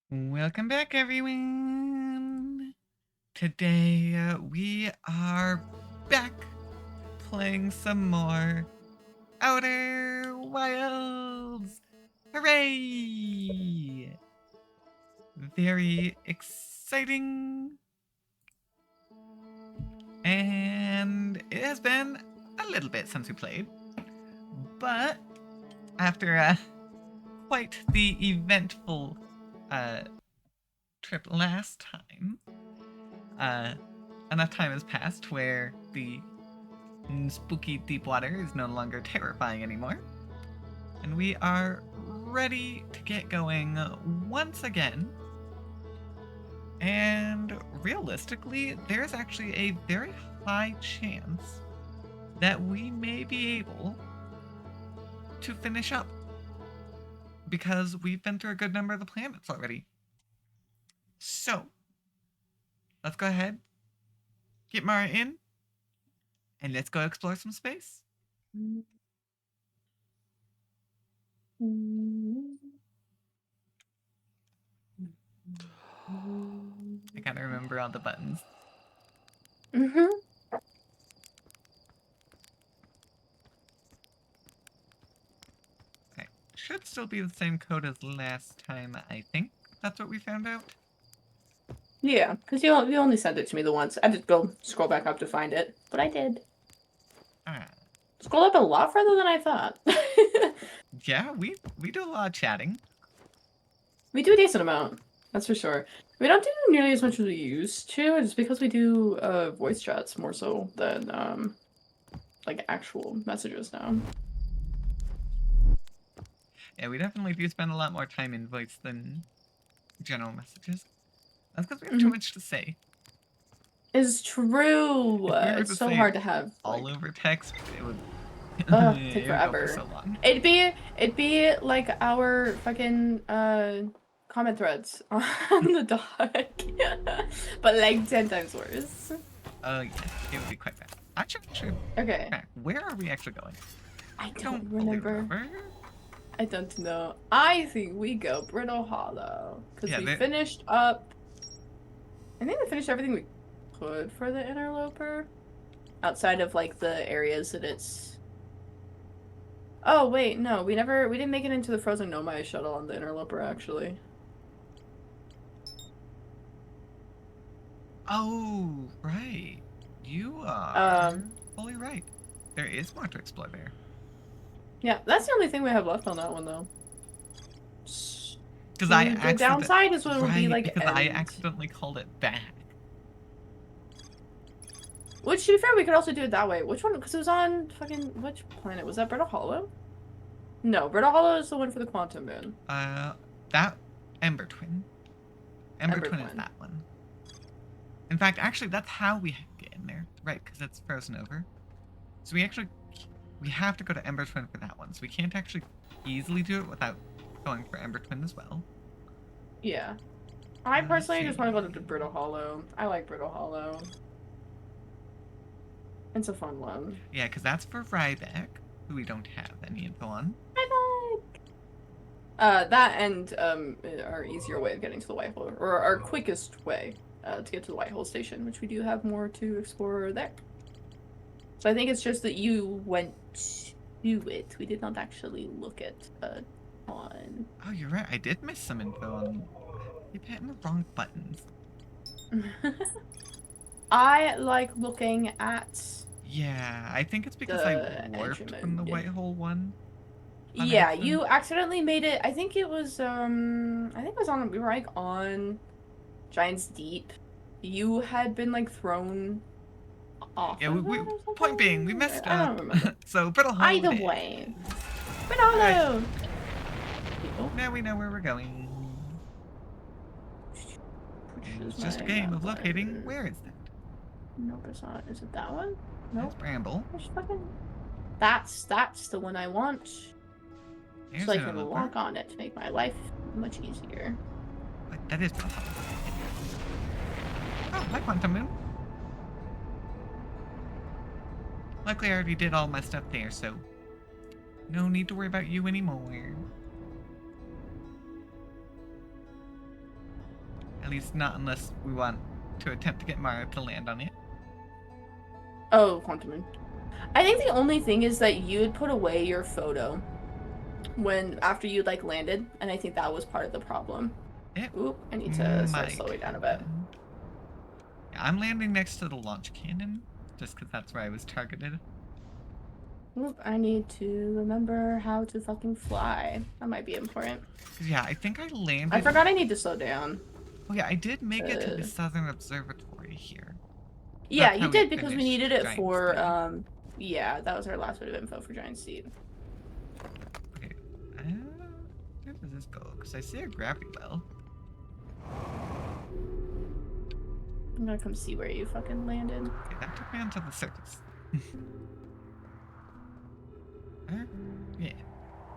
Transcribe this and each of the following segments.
Welcome back, everyone. Today we are back playing some more Outer Wilds. Hooray! Very exciting. And it has been a little bit since we played, but after quite the eventful trip last time, enough time has passed where the spooky deep water is no longer terrifying anymore, and we are ready to get going once again. And realistically, there's actually a very high chance that we may be able to finish up, because we've been through a good number of the planets already. So, let's go ahead, get Mara in, and let's go explore some space. I gotta remember all the buttons. Mm-hmm. Okay, should still be the same code as last time, I think. That's what we found out. Yeah, because you only sent it to me the once. I had to go scroll back up to find it, but I did. Ah, Scrolled up a lot further than I thought. Yeah, we do a lot of chatting. We do a decent amount, that's for sure. We don't do nearly as much as we used to, just because we do voice chats more so than like actual messages now. Yeah, we definitely do spend a lot more time in voice than general messages. That's because we have too much to say. It's true. If we were It's to so say hard to have all like, over text, it would take it would go for forever. so long. It'd be like our fucking comment threads on the dock. But like 10 times worse. Yeah, it would be quite bad. Actually, Okay. where are we actually going? I I don't fully remember. I don't know. I think we go Brittle Hollow. Because Yeah, we finished up. I think we finished everything we could for the interloper. Outside of like the areas that it's. Oh wait, no, we didn't make it into the Frozen Nomai shuttle on the interloper actually. Oh, right. You are fully right. There is more to explore there. Yeah, that's the only thing we have left on that one though. Because I the downside is when it would be like because I accidentally called it back. Which, to be fair, we could also do it that way. Which one? Because it was on fucking which planet was that? Brittle Hollow? No, Brittle Hollow is the one for the Quantum Moon. That Ember Twin. Ember Twin is that one. In fact, actually, that's how we get in there, right? Because it's frozen over. So we have to go to Ember Twin for that one. So we can't actually easily do it without going for Ember Twin as well. Yeah. I personally just want to go to Brittle Hollow. I like Brittle Hollow. It's a fun one. Yeah, because that's for Ryback, who we don't have any info on. Ryback! That and our easier way of getting to the White Hole, or our quickest way to get to the White Hole Station, which we do have more to explore there. So I think it's just that you went to it. We did not actually look at on. Oh, you're right. I did miss some info on. You've hitting the wrong buttons. I like looking at. Yeah, I think it's because I warped from the White Hole one. Yeah, you accidentally made it. I think it was on. We were like on Giant's Deep. You had been like thrown off. Yeah, point being, we messed up. I don't remember. So Brittle Hollow. Either way, Brittle Hollow. Now we know where we're going. It's just a game of locating. Where is that? Nope, it's not. Is it that one? Nope. That's Bramble. That's the one I want. So I can walk on it to make my life much easier. Wait, that is Brittle Hollow. Oh, hi, Quantum Moon. Luckily, I already did all my stuff there, so no need to worry about you anymore. At least not unless we want to attempt to get Mara to land on it. Oh, Quantum Moon. I think the only thing is that you had put away your photo after you like landed, and I think that was part of the problem. Oop, I need to start slowing down a bit. Yeah, I'm landing next to the launch cannon, just because that's where I was targeted. Oop, I need to remember how to fucking fly. That might be important. Yeah, I think I landed. I forgot I need to slow down. Oh yeah, I did make it to the Southern Observatory here. Yeah, you did because we needed it for yeah, that was our last bit of info for Giant Seed. Okay, where does this go? Because I see a gravity well. I'm gonna come see where you fucking landed. Okay, that took me onto the surface.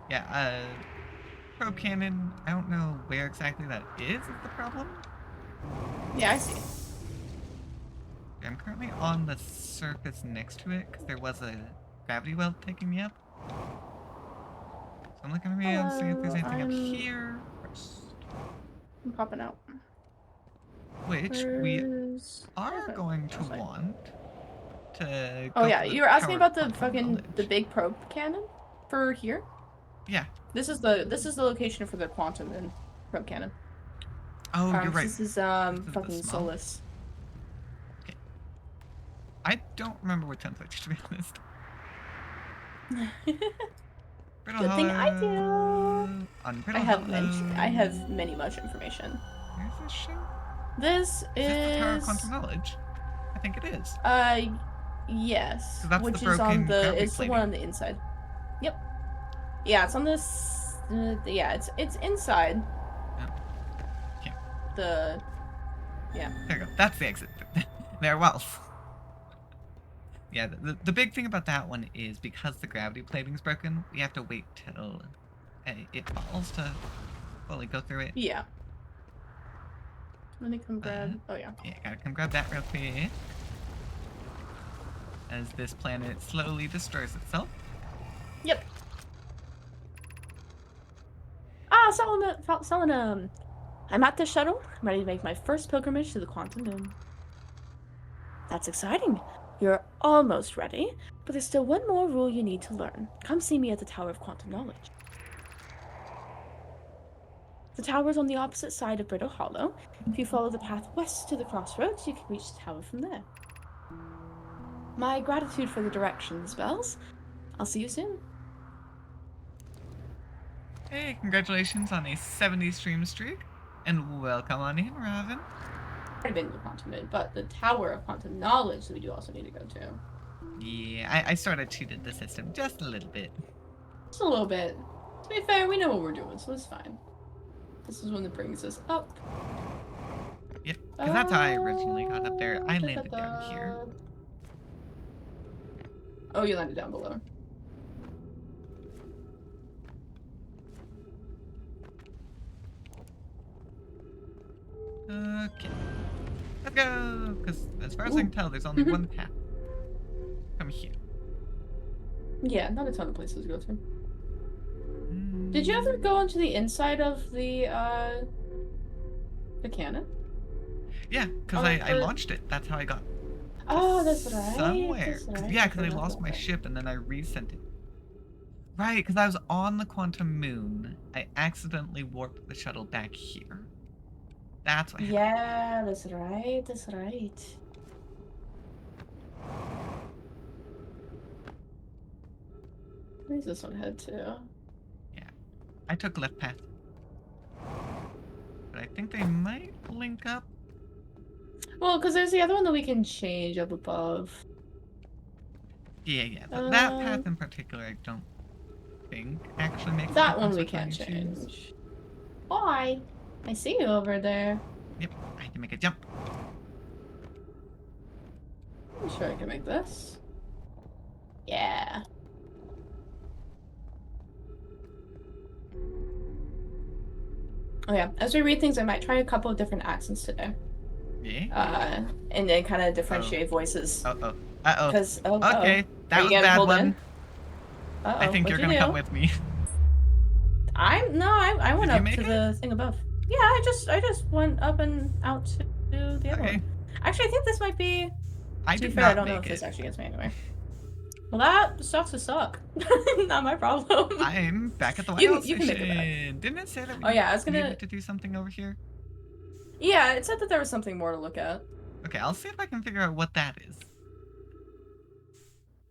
Yeah, probe cannon. I don't know where exactly that is the problem. Yeah, I see. I'm currently on the surface next to it because there was a gravity well taking me up. So I'm looking around, seeing if there's anything up here first. I'm popping out. Which we are going to want to. Oh yeah, you were asking about the fucking big probe cannon for here. Yeah. This is the location for the quantum and probe cannon. Oh, you're right. This is fucking Solus. Okay. I don't remember what template, to be honest. Brittle Good thing I do. Hollow. On I Brittle have Hollow. I have many much information. Where's this show? This Is this the Tower of is Quantum Knowledge? I think it is. yes, 'Cause that's the which is on broken gravity it's the one plating. on the inside. Yep. Yeah, it's on this. Yeah, it's inside. Oh. Okay. The yeah. There you go. That's the exit. There, well. Yeah, the big thing about that one is because the gravity plating's broken, we have to wait till it falls to fully go through it. Yeah. Let me come grab. Oh yeah. Yeah, gotta come grab that real quick. As this planet slowly destroys itself. Yep. Selenum. I'm at the shuttle. I'm ready to make my first pilgrimage to the quantum moon. That's exciting. You're almost ready, but there's still one more rule you need to learn. Come see me at the Tower of Quantum Knowledge. The tower is on the opposite side of Brittle Hollow. If you follow the path west to the crossroads, you can reach the tower from there. My gratitude for the directions, Bells. I'll see you soon. Hey, congratulations on a 70 stream streak. And welcome on in, Raven. I've been to the Quantum Moon, but the Tower of Quantum Knowledge that we do also need to go to. Yeah, I sort of cheated the system just a little bit. Just a little bit. To be fair, we know what we're doing, so it's fine. This is one that brings us up. Yep, because that's how I originally got up there. I landed down here. Oh, you landed down below. Okay. Let's go! Because as far as I can tell, there's only one path. From here. Yeah, not a ton of places to go to. Did you ever go into the inside of the cannon? Yeah, because I launched it. That's how I got Oh, that's right. somewhere. That's right. Yeah, because I lost my ship and then I resent it. Right, because I was on the quantum moon. I accidentally warped the shuttle back here. That's what happened. Yeah, that's right. That's right. Where's this one head to? Yeah, I took left path. But I think they might link up. Well, because there's the other one that we can change up above. Yeah. That path in particular, I don't think actually makes that a one we difference can't which one you choose. change. Why? I see you over there. Yep, I had to make a jump. I'm sure I can make this. Yeah. Oh yeah. As we read things, I might try a couple of different accents today. Yeah. And then kind of differentiate voices. Uh-oh. Because Okay, that was a bad one. I think you're gonna come with me. I went Did you up make to it? the thing above. Yeah, I just went up and out to the other Okay. one. Actually, I think this might be. I To be did fair, I not don't know if make this it. actually gets me anywhere. Well, that sucks to suck. Not my problem. I'm back at the White You- House you can make it back. station. Didn't it say that we Oh yeah, I was gonna. needed to do something over here? Yeah, it said that there was something more to look at. Okay, I'll see if I can figure out what that is.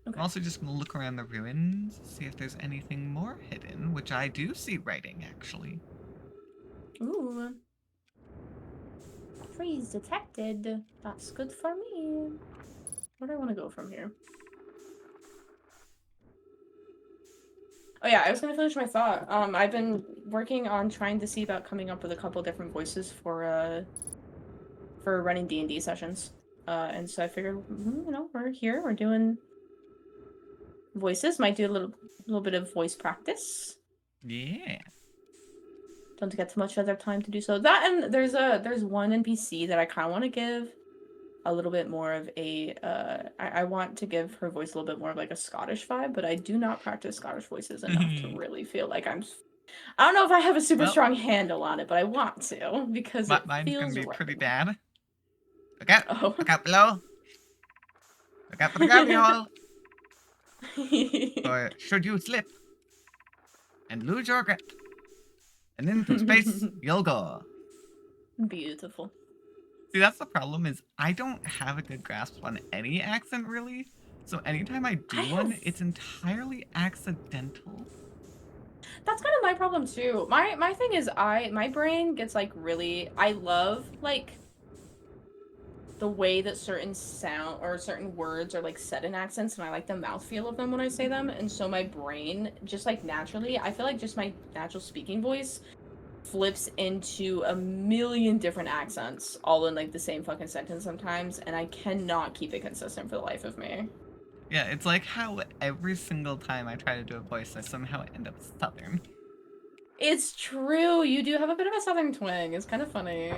Okay. I'm also just gonna look around the ruins, see if there's anything more hidden, which I do see writing actually. Ooh. Freeze detected. That's good for me. Where do I want to go from here? Oh yeah, I was gonna finish my thought. I've been working on trying to see about coming up with a couple different voices for running D&D sessions. And so I figured, we're here, we're doing voices. Might do a little bit of voice practice. Yeah. Don't get too much other time to do so. That, and there's one NPC that I kind of want to give a little bit more of a I want to give her voice a little bit more of like a Scottish vibe, but I do not practice Scottish voices enough to really feel like I don't know if I have a super strong handle on it, but I want to because Mine's feels gonna be right. pretty bad. Look Oh. out below. Look out for the gravity hole. Or should you slip and lose your grip, and into space you'll go. Beautiful. See, that's the problem is I don't have a good grasp on any accent really, So anytime I I do one, have it's entirely accidental. That's kind of my problem too. My thing is my brain gets like really I love like the way that certain sound or certain words are like said in accents, and I like the mouthfeel of them when I say them, and so my brain just like naturally, I feel like just my natural speaking voice flips into a million different accents all in like the same fucking sentence sometimes, and I cannot keep it consistent for the life of me. Yeah, it's like how every single time I try to do a voice, I somehow end up Southern. It's true. You do have a bit of a southern twang. It's kind of funny.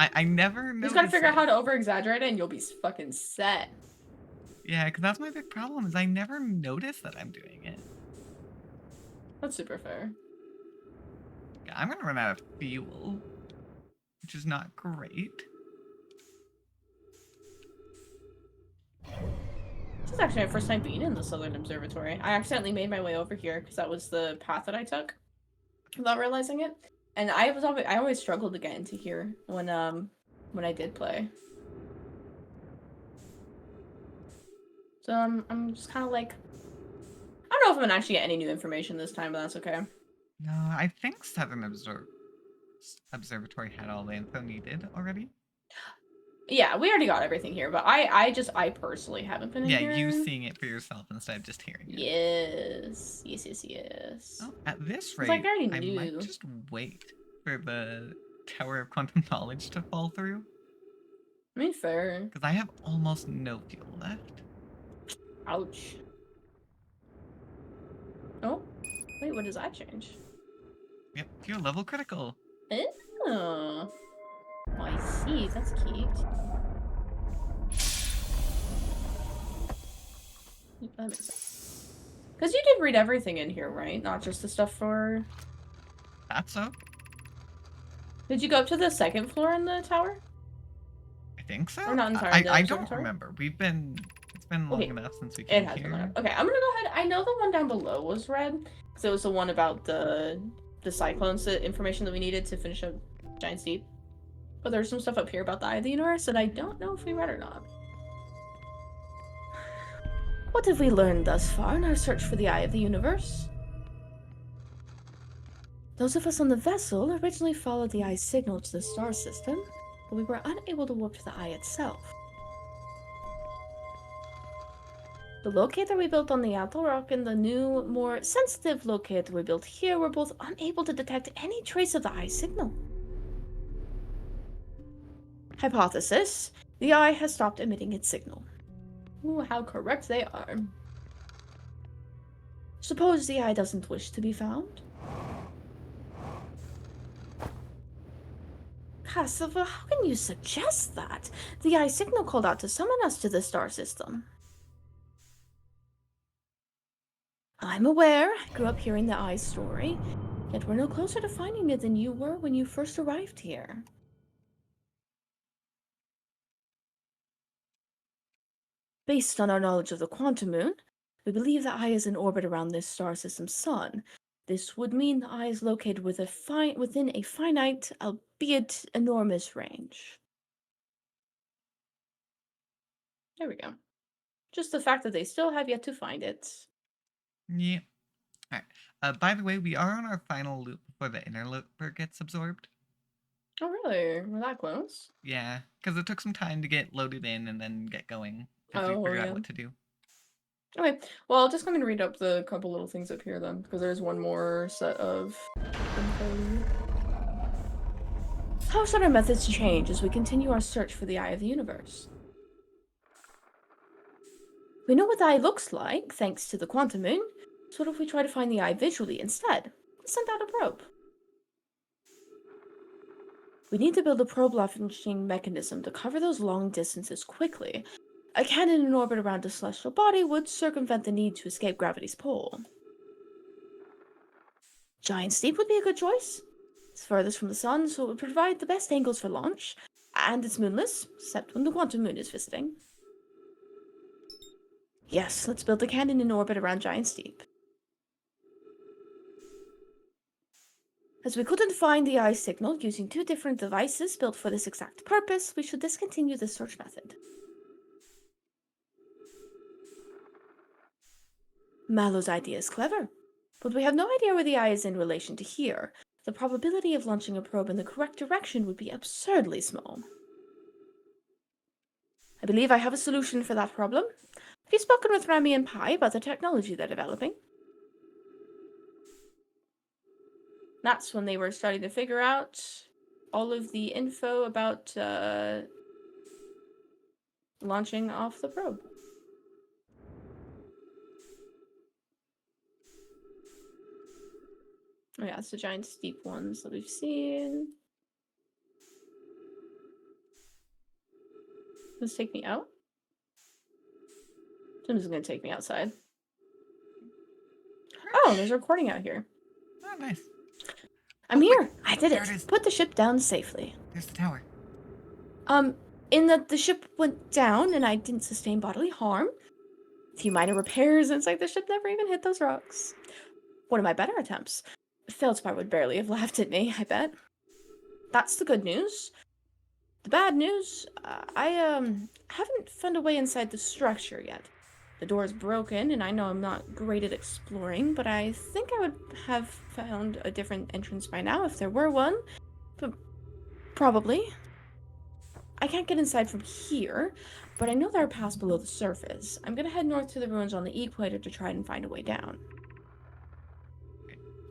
I never You just gotta notice figure out how it. to over exaggerate it, and you'll be fucking set. Yeah, because that's my big problem is I never notice that I'm doing it. That's super fair. Yeah, I'm gonna run out of fuel, which is not great. This is actually my first time being in the Southern Observatory. I accidentally made my way over here because that was the path that I took without realizing it. And I always struggled to get into here when I did play. So I'm just kind of like, I don't know if I'm gonna actually get any new information this time, but that's okay. No, I think Southern Observatory had all the info needed already. Yeah, we already got everything here, but I personally haven't been in Yeah, here. you seeing it for yourself instead of just hearing it. Yes. Oh, at this It's like rate, I already I might knew. just wait for the Tower of Quantum Knowledge to fall through. I mean, fair. Because I have almost no fuel left. Ouch. Oh, wait, what does that change? Yep, fuel level critical. Oh, I see. That's cute. That makes sense. Because you did read everything in here, right? Not just the stuff for... That's so. Did you go up to the second floor in the tower? I think so. Or not entirely, the I don't observatory? remember. It's been long Okay. enough since we It came has been here. Okay, I'm gonna go ahead. I know the one down below was red, because it was the one about the cyclones, the information that we needed to finish up Giant's Deep. But there's some stuff up here about the Eye of the Universe that I don't know if we read or not. What have we learned thus far in our search for the Eye of the Universe? Those of us on the vessel originally followed the Eye's signal to the star system, but we were unable to warp to the Eye itself. The locator we built on the Atoll Rock and the new, more sensitive locator we built here were both unable to detect any trace of the Eye signal. Hypothesis: the Eye has stopped emitting its signal. Ooh, how correct they are. Suppose the Eye doesn't wish to be found? Cassava, how can you suggest that? The Eye signal called out to summon us to the star system. I'm aware. I grew up hearing the Eye's story, yet we're no closer to finding it than you were when you first arrived here. Based on our knowledge of the quantum moon, we believe the Eye is in orbit around this star system's sun. This would mean the Eye is located within a finite, albeit enormous range. There we go. Just the fact that they still have yet to find it. Yeah. Alright. By the way, we are on our final loop before the interloper gets absorbed. Oh, really? We're that close? Yeah, because it took some time to get loaded in and then get going. Because we Oh, figured yeah. out what to do. Okay, well, I'll just come and read up the couple little things up here then, because there's one more set of info. How should our methods change as we continue our search for the Eye of the Universe? We know what the Eye looks like, thanks to the quantum moon, so what if we try to find the Eye visually instead? Let's send out a probe. We need to build a probe launching mechanism to cover those long distances quickly. A cannon in orbit around a celestial body would circumvent the need to escape gravity's pull. Giant's Deep would be a good choice. It's furthest from the sun, so it would provide the best angles for launch, and it's moonless, except when the quantum moon is visiting. Yes, let's build a cannon in orbit around Giant's Deep. As we couldn't find the Eye signal using two different devices built for this exact purpose, we should discontinue this search method. Mallow's idea is clever, but we have no idea where the eye is in relation to here. The probability of launching a probe in the correct direction would be absurdly small. I believe I have a solution for that problem. Have you spoken with Remy and Pi about the technology they're developing? That's when they were starting to figure out all of the info about launching off the probe. Oh yeah, it's the giant steep ones that we've seen. Does this take me out? Someone's gonna take me outside. Oh, there's a recording out here. Oh, nice. I'm Oh, here. wait, I did there it. it is. Put the ship down safely. There's the tower. In that the ship went down and I didn't sustain bodily harm. A few minor repairs inside the ship never even hit those rocks. One of my better attempts. Feldspar would barely have laughed at me, I bet. That's the good news. The bad news, I haven't found a way inside the structure yet. The door is broken, and I know I'm not great at exploring, but I think I would have found a different entrance by now if there were one. But probably. I can't get inside from here, but I know there are paths below the surface. I'm gonna head north to the ruins on the equator to try and find a way down.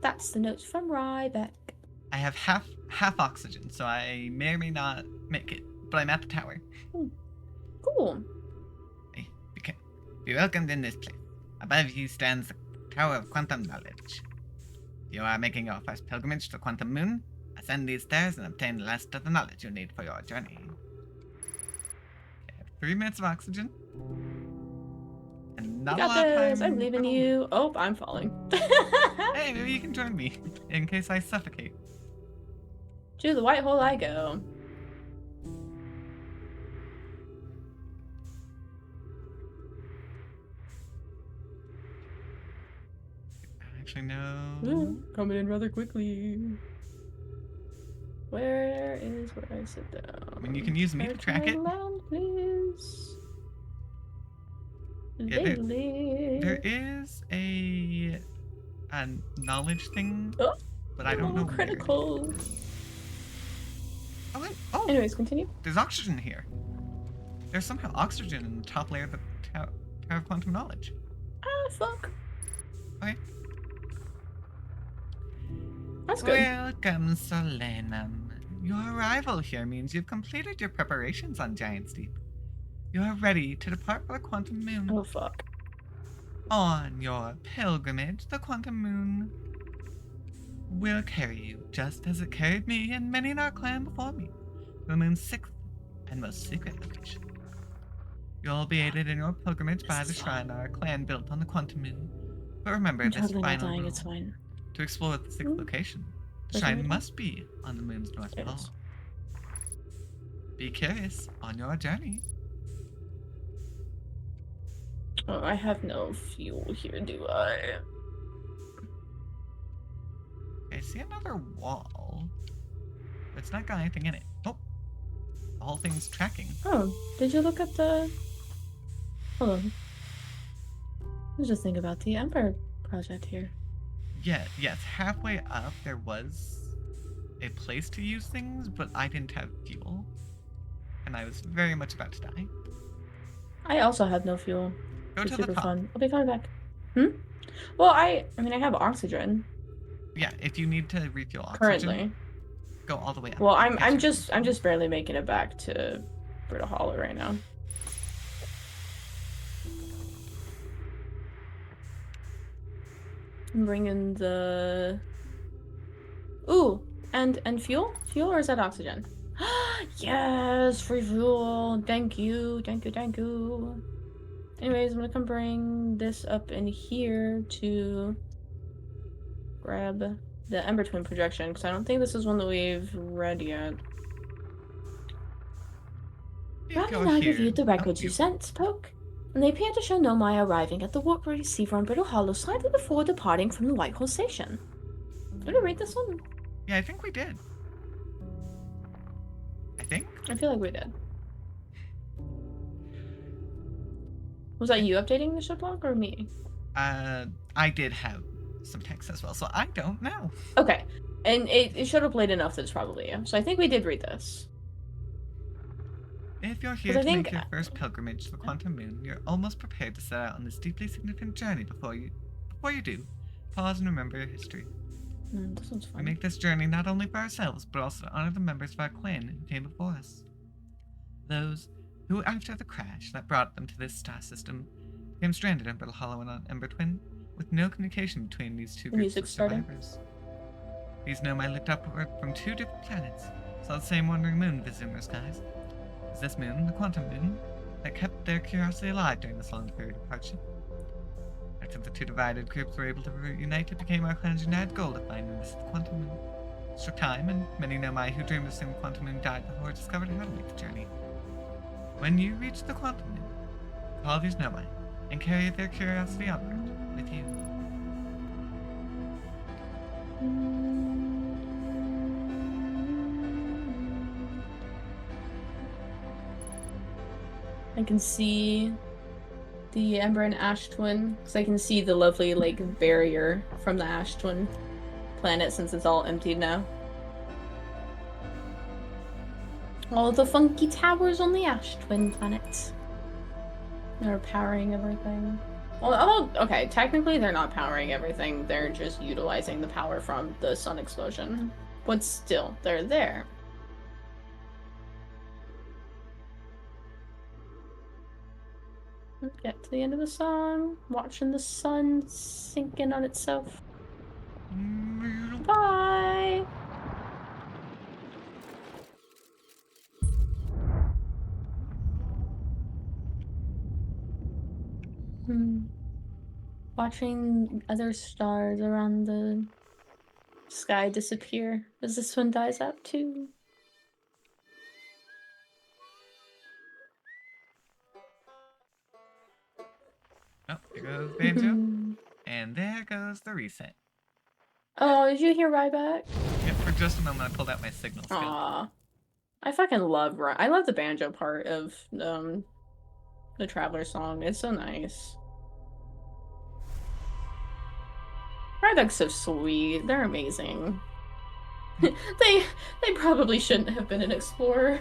That's the notes from Rybeck. I have half oxygen, so I may or may not make it, but I'm at the tower. Cool. Hey, be welcomed in this place. Above you stands the Tower of Quantum Knowledge. You are making your first pilgrimage to Quantum Moon. Ascend these stairs and obtain the rest of the knowledge you need for your journey. Okay, I have 3 minutes of oxygen. And not You a got lot of time. this. I'm leaving for- you. Oh, I'm falling. Hey, maybe you can join me in case I suffocate. To the white hole I go. Actually, no. Coming in rather quickly. Where is where I sit down? I mean, you can use me to track it. Land, please. Yeah, there Lily. is a knowledge thing, Oh, but I don't know where. critical. Oh, Anyways, continue. there's oxygen here. There's somehow oxygen in the top layer of the Tower of Quantum Knowledge. Ah, fuck. Okay. That's good. Welcome, Solenum. Your arrival here means you've completed your preparations on Giant's Deep. You are ready to depart for the Quantum Moon. Oh, fuck. On your pilgrimage, the Quantum Moon will carry you, just as it carried me and many in our clan before me, to the moon's 6th and most secret location. You'll be aided in your pilgrimage by the shrine our clan built on the Quantum Moon. But remember I'm this totally not final dying. rule. It's fine. To explore the 6th location, the Okay. shrine must be on the moon's north Yes. pole. Be curious on your journey. Oh, I have no fuel here, do I? I see another wall. But it's not got anything in it. Oh! The whole thing's tracking. Oh, did you look at the... Hold on. Let's just think about the Empire project here. Yeah, yes, halfway up there was a place to use things, but I didn't have fuel. And I was very much about to die. I also have no fuel. Go It's to the super top. fun. I'll be coming back. Well, I mean, I have oxygen Yeah, if you need to refuel oxygen, currently. go all the way up. Well, Get I'm your- just barely making it back to Brittle Hollow right now. I'm bringing the... Ooh, and fuel? Fuel, or is that oxygen? Yes, free fuel. Thank you, thank you, thank you. Anyways, I'm gonna come bring this up in here to grab the Ember Twin projection, because I don't think this is one that we've read yet. If Ran you're and I here- reviewed the oh, records you sent, Poke, and they appear to show Nomai arriving at the warp receiver on Brittle Hollow slightly before departing from the Whitehall station. Did we read this one? Yeah, I think we did. I think? I feel like we did. Was that you updating the ship log or me? I did have some text as well, so I don't know. Okay. And it should have played enough that it's probably you. So I think we did read this. If you're 'Cause here I to make think- your first pilgrimage to the Quantum Moon, you're almost prepared to set out on this deeply significant journey before you do. Pause and remember your history. This one's We fun. make this journey not only for ourselves, but also to honor the members of our clan who came before us. Those who, after the crash that brought them to this star system, became stranded in Brittle Hollow and on Ember Twin, with no communication between these two The groups music's of starting. survivors. These nomai looked upward from two different planets, saw the same wandering moon visiting their skies. Is this moon, the Quantum Moon, that kept their curiosity alive during this long period of hardship? After the two divided groups were able to reunite, it became our clan's united goal to find and visit the Quantum Moon. It took time, and many nomai who dreamed of seeing the Quantum Moon died before discovered how to make the journey. When you reach the Quantum Moon, call these nomai and carry their curiosity onward with you. I can see the Ember and Ash Twin, because I can see the lovely, like, barrier from the Ash Twin planet since it's all emptied now. All the funky towers on the Ash Twin planet. They're powering everything. Well, although, okay, technically they're not powering everything, they're just utilizing the power from the sun explosion. But still, they're there. Get to the end of the song, watching the sun sink in on itself. Bye! Watching other stars around the sky disappear as this one dies out too. Oh, there goes Banjo. And there goes the reset. Oh, did you hear Ryback? Yep, for just a moment I pulled out my signal skill. Aw. I fucking love I love the banjo part of the Traveler song. It's so nice. Ryback's so sweet. They're amazing. they probably shouldn't have been an explorer.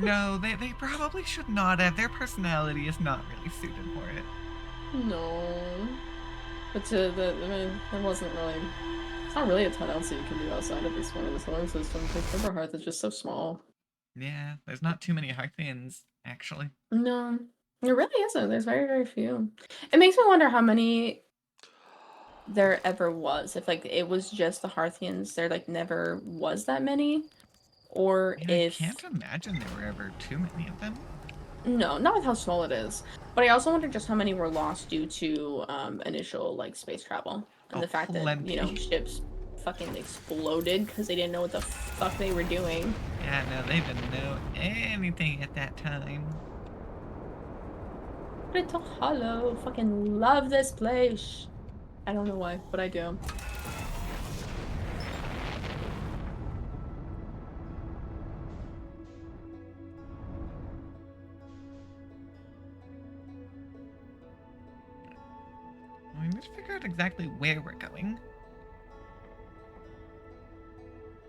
No, they probably should not have. Their personality is not really suited for it. No. But there wasn't really... It's not really a ton else that you can do outside of this one in the solar system, because Timberhearth is just so small. Yeah, there's not too many Hearthians, actually. No. There really isn't. There's very, very few. It makes me wonder how many there ever was. If, like, it was just the Hearthians, there, like, never was that many. Or I if... can't imagine there were ever too many of them. No, not with how small it is. But I also wonder just how many were lost due to initial, like, space travel. And the fact that, you know, ships fucking exploded because they didn't know what the fuck they were doing. Yeah, no, they didn't know anything at that time. Brittle Hollow. Fucking love this place. I don't know why, but I do. We need to figure out exactly where we're going.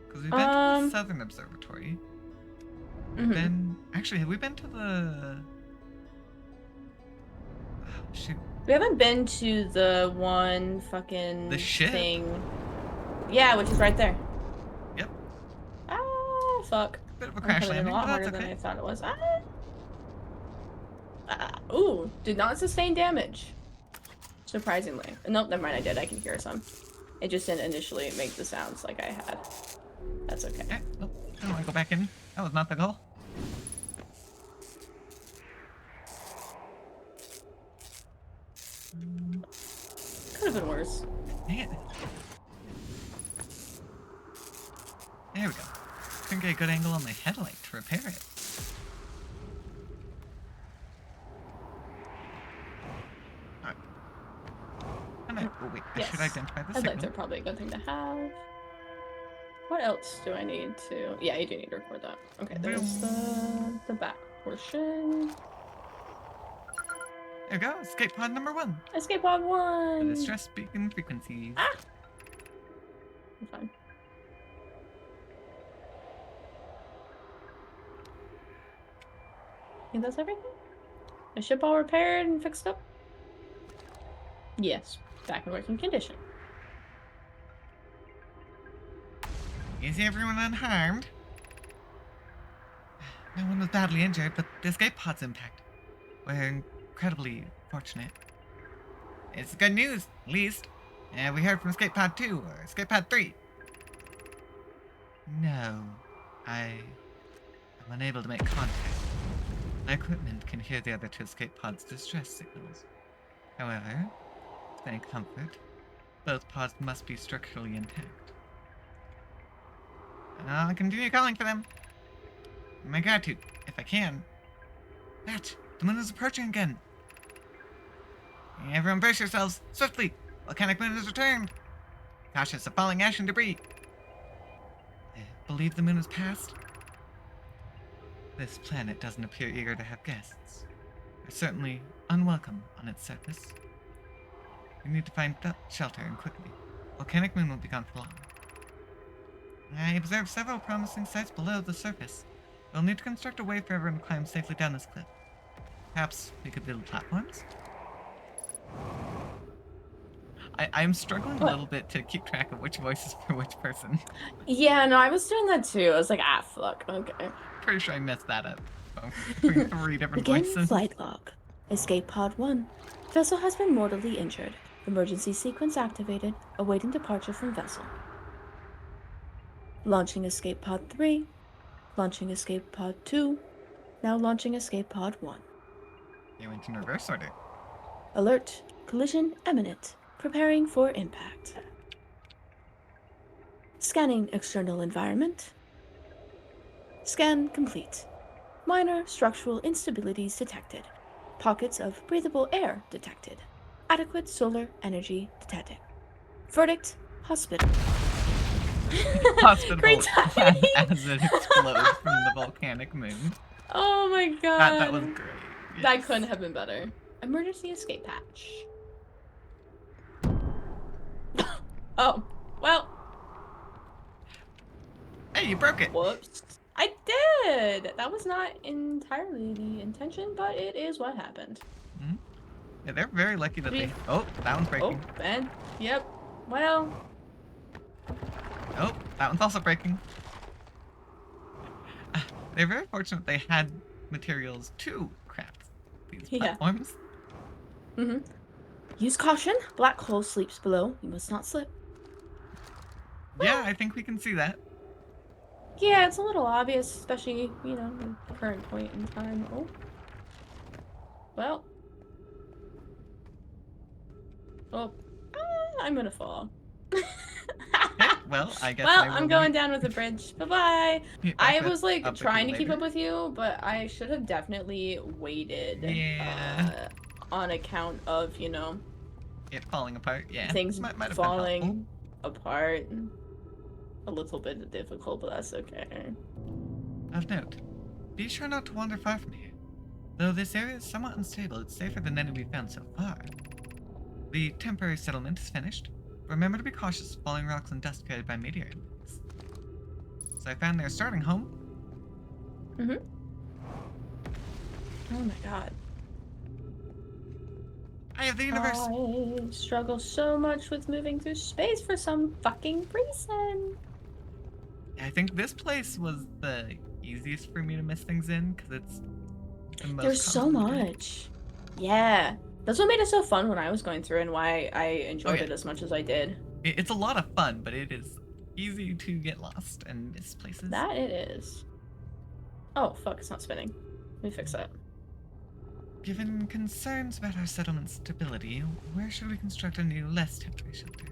Because we've been to the Southern Observatory. We've been... Actually, have we been to the... Oh, shoot. We haven't been to the one fucking The ship? thing. Yeah, which is right there. Yep. Ah, fuck. Bit of a I'm crash coming in landing, a lot but harder that's than okay. I thought it was. Ooh, did not sustain damage. Surprisingly. Nope, never mind, I did. I can hear some. It just didn't initially make the sounds like I had. That's okay. Okay. Oh, I don't want to go back in. That was not the goal. Could have been worse. Dang it. There we go. Couldn't get a good angle on my headlight to repair it. Alright. Oh, wait, I should identify the Headlights signal. are probably a good thing to have. What else do I need to... Yeah, you do need to record that. Okay, there's the back portion. There we go. Escape pod number 1. Escape pod The 1. distress beacon frequencies. Ah! I'm fine. I think that's everything? The ship all repaired and fixed up? Yes, back in working condition. Is everyone unharmed? No one was badly injured, but the escape pod's impact. We're incredibly fortunate. It's good news, at least. We heard from escape pod 2 or escape pod 3. No, I am unable to make contact. My equipment can hear the other 2 escape pods' distress signals. However, to any comfort, both pods must be structurally intact. I'll continue calling for them. My gratitude, if I can. That, the moon is approaching again. Everyone brace yourselves, swiftly. Volcanic moon has returned. Cautious of falling ash and debris. Believe the moon has passed? This planet doesn't appear eager to have guests. They're certainly unwelcome on its surface. We need to find shelter and quickly. Volcanic moon will be gone for long. I observed several promising sites below the surface. We'll need to construct a way for everyone to climb safely down this cliff. Perhaps we could build platforms? I'm struggling a little bit to keep track of which voice is for which person. Yeah, no, I was doing that too. I was like, ah, fuck, okay. Pretty sure I messed that up. For 3 different Begin voices. flight log. Escape pod 1. Vessel has been mortally injured. Emergency sequence activated. Awaiting departure from vessel. Launching escape pod 3. Launching escape pod 2. Now launching escape pod 1. They went in reverse order. Alert. Collision imminent. Preparing for impact. Scanning external environment. Scan complete. Minor structural instabilities detected. Pockets of breathable air detected. Adequate solar energy detected. Verdict: hospital. Hospital Great as it explodes from the volcanic moon. Oh my god. That was great. That Yes. couldn't have been better. Emergency escape hatch. Oh, well, Hey, you broke it. whoops. I did! That was not entirely the intention, but it is what happened. Yeah, they're very lucky that they. We- Oh, that one's Oh, breaking. Ben. Yep. Well, Oh, that one's also breaking. They're very fortunate they had materials to craft these Yeah. platforms. Use caution. Black hole sleeps below. You must not slip. Yeah, I think we can see that. yeah, it's a little obvious, especially, you know, at the current point in time. Oh. Well. Oh. I'm gonna fall. Yeah, well, I guess. Well, I will I'm going meet down with the bridge. Bye-bye. back I up was like with you trying to keep later. up with you, but I should have definitely waited. Yeah. On account of, you know, It falling apart. Yeah. things might have been falling helpful. apart. A little bit difficult, but that's okay. Of note, be sure not to wander far from here. Though this area is somewhat unstable, it's safer than any we've found so far. The temporary settlement is finished. Remember to be cautious of falling rocks and dust created by meteor impacts. So I found their starting home. Oh my god. Eye of the universe. I struggle so much with moving through space for some fucking reason. I think this place was the easiest for me to miss things in because it's the most There's so convoluted. much. Yeah. That's what made it so fun when I was going through and why I enjoyed yeah. it as much as I did. It's a lot of fun, but it is easy to get lost and miss places. That it is. Oh, fuck, it's not spinning. Let me fix that. Given concerns about our settlement's stability, where should we construct a new, less temporary shelter?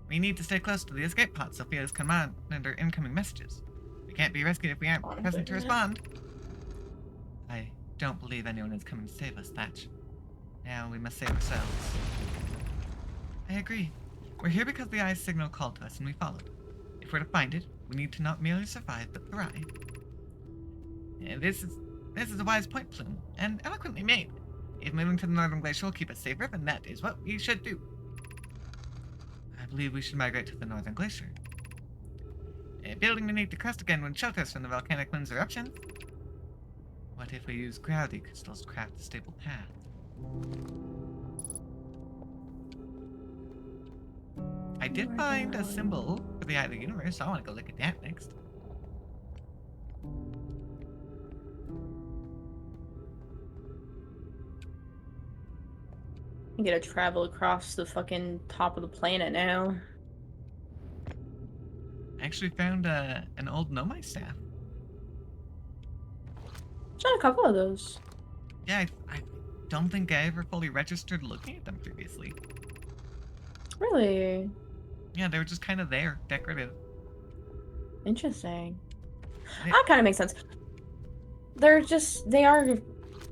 We need to stay close to the escape pod so Felix can monitor incoming messages. We can't be rescued if we aren't I'm present to doing that. respond. I don't believe anyone is coming to save us, Thatch. Now we must save ourselves. I agree. We're here because the Eye's signal called to us and we followed. If we're to find it, we need to not merely survive, but thrive. This is a wise point, Plume, and eloquently made. If moving to the northern glacier will keep us safer, then that is what we should do. I believe we should migrate to the northern glacier. Building beneath the crust again would shelter us from the volcanic wind's eruption. What if we use gravity crystals to craft a stable path? I did find a symbol for the eye of the universe. I want to go look at that next. You gotta travel across the fucking top of the planet now. I actually found an old Nomai staff. Done a couple of those. Yeah, I don't think I ever fully registered looking at them previously. Really Yeah, they were just kind of there, decorative. interesting. Yeah. That kind of makes sense. They are.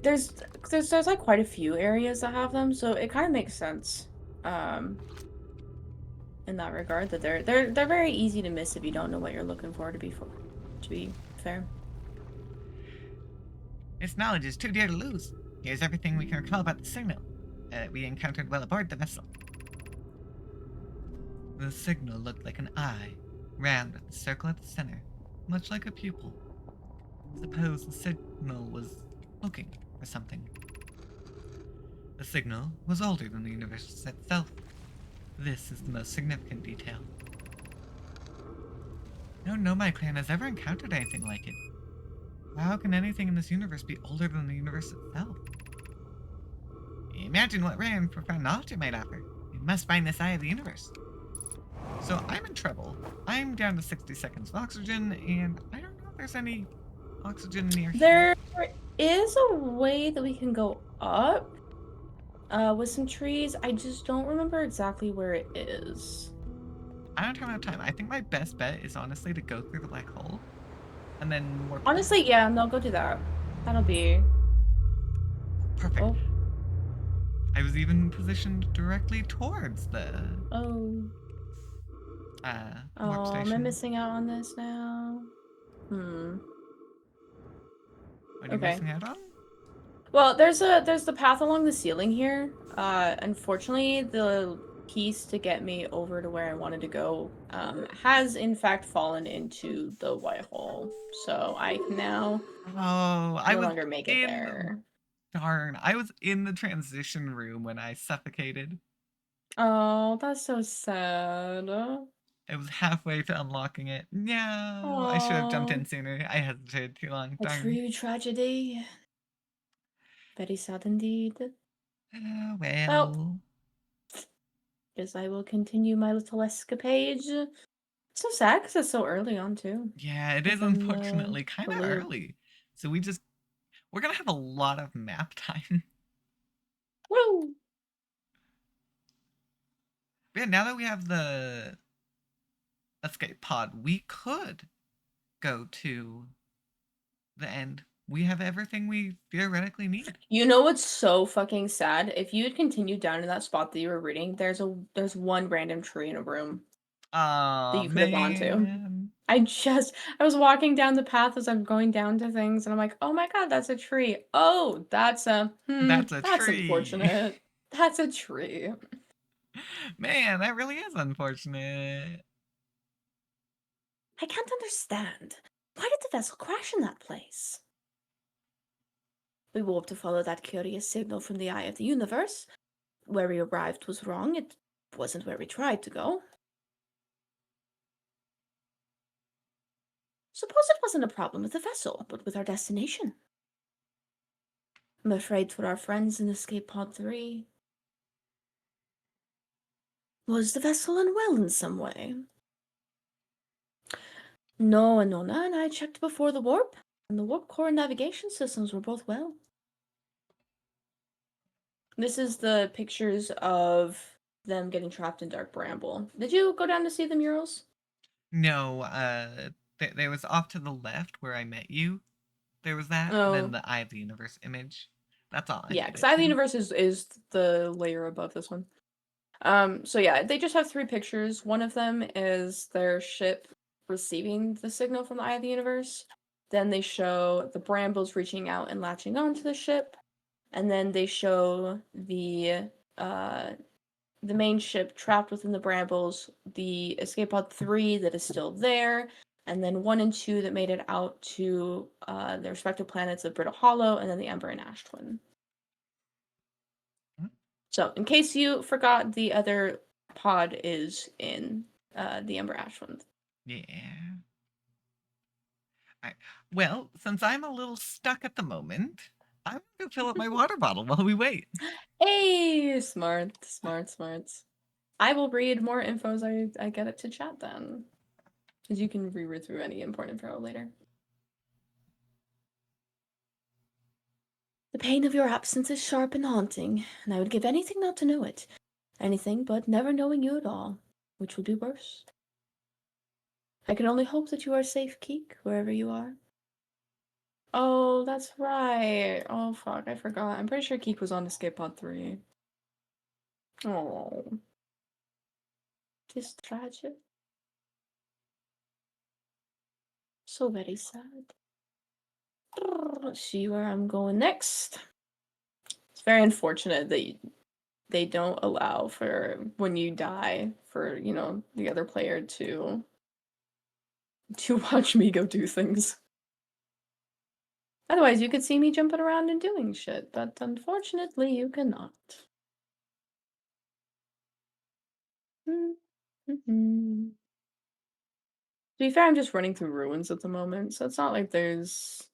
There's like quite a few areas that have them, so it kind of makes sense. In that regard, that they're very easy to miss if you don't know what you're looking for. To be fair. Its knowledge is too dear to lose. Here's everything we can recall about the signal we encountered while aboard the vessel. The signal looked like an eye, round with a circle at the center, much like a pupil. Suppose the signal was looking for something. The signal was older than the universe itself. This is the most significant detail. No Nomai clan has ever encountered anything like it. How can anything in this universe be older than the universe itself? Imagine what rare and profound knowledge it might offer. We must find this eye of the universe. So I'm in trouble. I'm down to 60 seconds of oxygen, and I don't know if there's any oxygen near here. There is a way that we can go up with some trees. I just don't remember exactly where it is. I don't have enough time. I think my best bet is honestly to go through the black hole, and then more. Honestly, yeah, no, go do that. That'll be Perfect. oh I was even positioned directly towards the oh warp oh. station. Am I missing out on this now? Hmm. What are you Okay. missing out on? Well, there's the path along the ceiling here. Unfortunately, the piece to get me over to where I wanted to go has in fact fallen into the white hole, so I can now Oh, I no was longer make it in. there. Darn, I was in the transition room when I suffocated. Oh, that's so sad. I was halfway to unlocking it. No, I should have jumped Aw. in sooner. I hesitated too long. A Darn. true tragedy. Very sad indeed. Well. Guess I will continue my little escapade. It's so sad because it's so early on too. Yeah, it is Within unfortunately kind the of loop. early. So we're gonna have a lot of map time. Woo! But yeah, now that we have the escape pod, we could go to the end. We have everything we theoretically need. You know what's so fucking sad? If you had continued down in that spot that you were reading, there's one random tree in a room that Oh you could have gone to. man. I was walking down the path as I'm going down to things, and I'm like, oh my god, that's a tree. Oh, that's a That's a that's tree. unfortunate. That's a tree. Man, that really is unfortunate. I can't understand. Why did the vessel crash in that place? We warped to follow that curious signal from the eye of the universe. Where we arrived was wrong. It wasn't where we tried to go. Suppose it wasn't a problem with the vessel, but with our destination. I'm afraid for our friends in Escape Pod 3. Was the vessel unwell in some way? No, Anona and I checked before the warp, and the warp core and navigation systems were both well. This is the pictures of them getting trapped in Dark Bramble. Did you go down to see the murals? No, there was off to the left where I met you. There was that, and Oh. then the Eye of the Universe image. That's all. Yeah, did because it Eye of the to. Universe is the layer above this one. So yeah, they just have 3 pictures. One of them is their ship receiving the signal from the Eye of the Universe. Then they show the Brambles reaching out and latching onto the ship. and then they show the main ship trapped within the brambles, the escape pod 3 that is still there, and then 1 and 2 that made it out to their respective planets of Brittle Hollow, and then the Ember and Ash Twin. Mhm. So, in case you forgot, the other pod is in the Ember Ash Twin. Yeah. Well, since I'm a little stuck at the moment, I'm going to fill up my water bottle while we wait. Hey, smart. I will read more info as I get it to chat then. Because you can reread through any important info later. The pain of your absence is sharp and haunting, and I would give anything not to know it. Anything but never knowing you at all, which would be worse. I can only hope that you are safe, Keek, wherever you are. Oh, that's right. Oh, fuck, I forgot. I'm pretty sure Keek was on Escape Pod 3. Oh. Tis tragic. So very sad. Let's see where I'm going next. It's very unfortunate that they don't allow for when you die for, the other player to watch me go do things. Otherwise, you could see me jumping around and doing shit, but unfortunately, you cannot. Mm-hmm. To be fair, I'm just running through ruins at the moment, so it's not like there's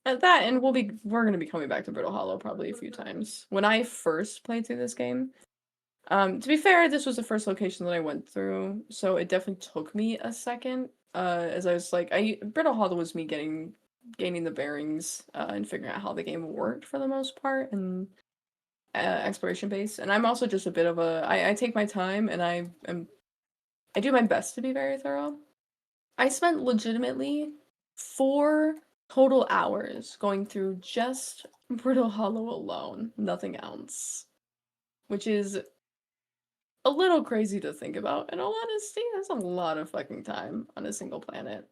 that. And we're gonna be coming back to Brittle Hollow probably a few times. When I first played through this game, to be fair, this was the first location that I went through, so it definitely took me a second. As I was like, Brittle Hollow was me gaining the bearings and figuring out how the game worked for the most part, and exploration based. And I'm also just a bit of I take my time and I do my best to be very thorough. I spent legitimately 4 total hours going through just Brittle Hollow alone, nothing else. Which is a little crazy to think about. In all honesty, that's a lot of fucking time on a single planet.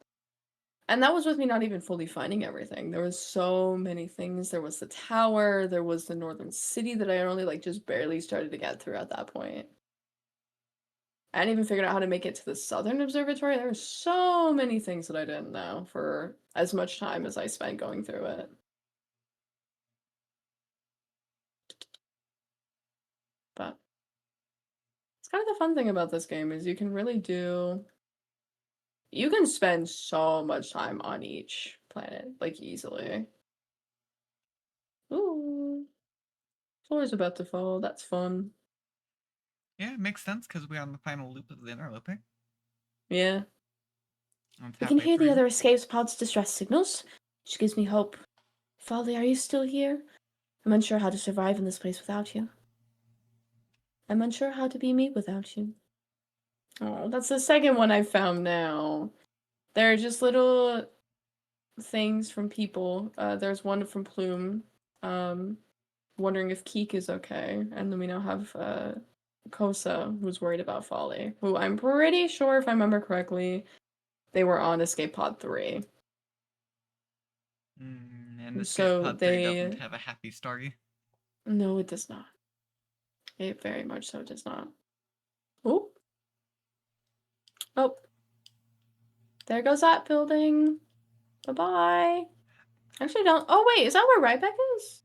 And that was with me not even fully finding everything. There was so many things. There was the tower, there was the northern city that I only just barely started to get through at that point. I hadn't even figured out how to make it to the southern observatory. There were so many things that I didn't know for as much time as I spent going through it. But it's kind of the fun thing about this game is you can spend so much time on each planet, easily. Ooh. Floor's about to fall. That's fun. Yeah, it makes sense because we're on the final loop of the interloper. Yeah. We can hear the other escape pod's distress signals, which gives me hope. Folly, are you still here? I'm unsure how to survive in this place without you. I'm unsure how to be me without you. Oh, that's the second one I found now. They're just little things from people. There's one from Plume, wondering if Keek is okay. And then we now have Kosa, who's worried about Folly, who I'm pretty sure, if I remember correctly, they were on Escape Pod 3. And the So Pod 3 doesn't have a happy story. No, it does not. It very much so does not. Oh. Oh. There goes that building. Bye-bye. Actually, don't. Oh, wait. Is that where Ryback is?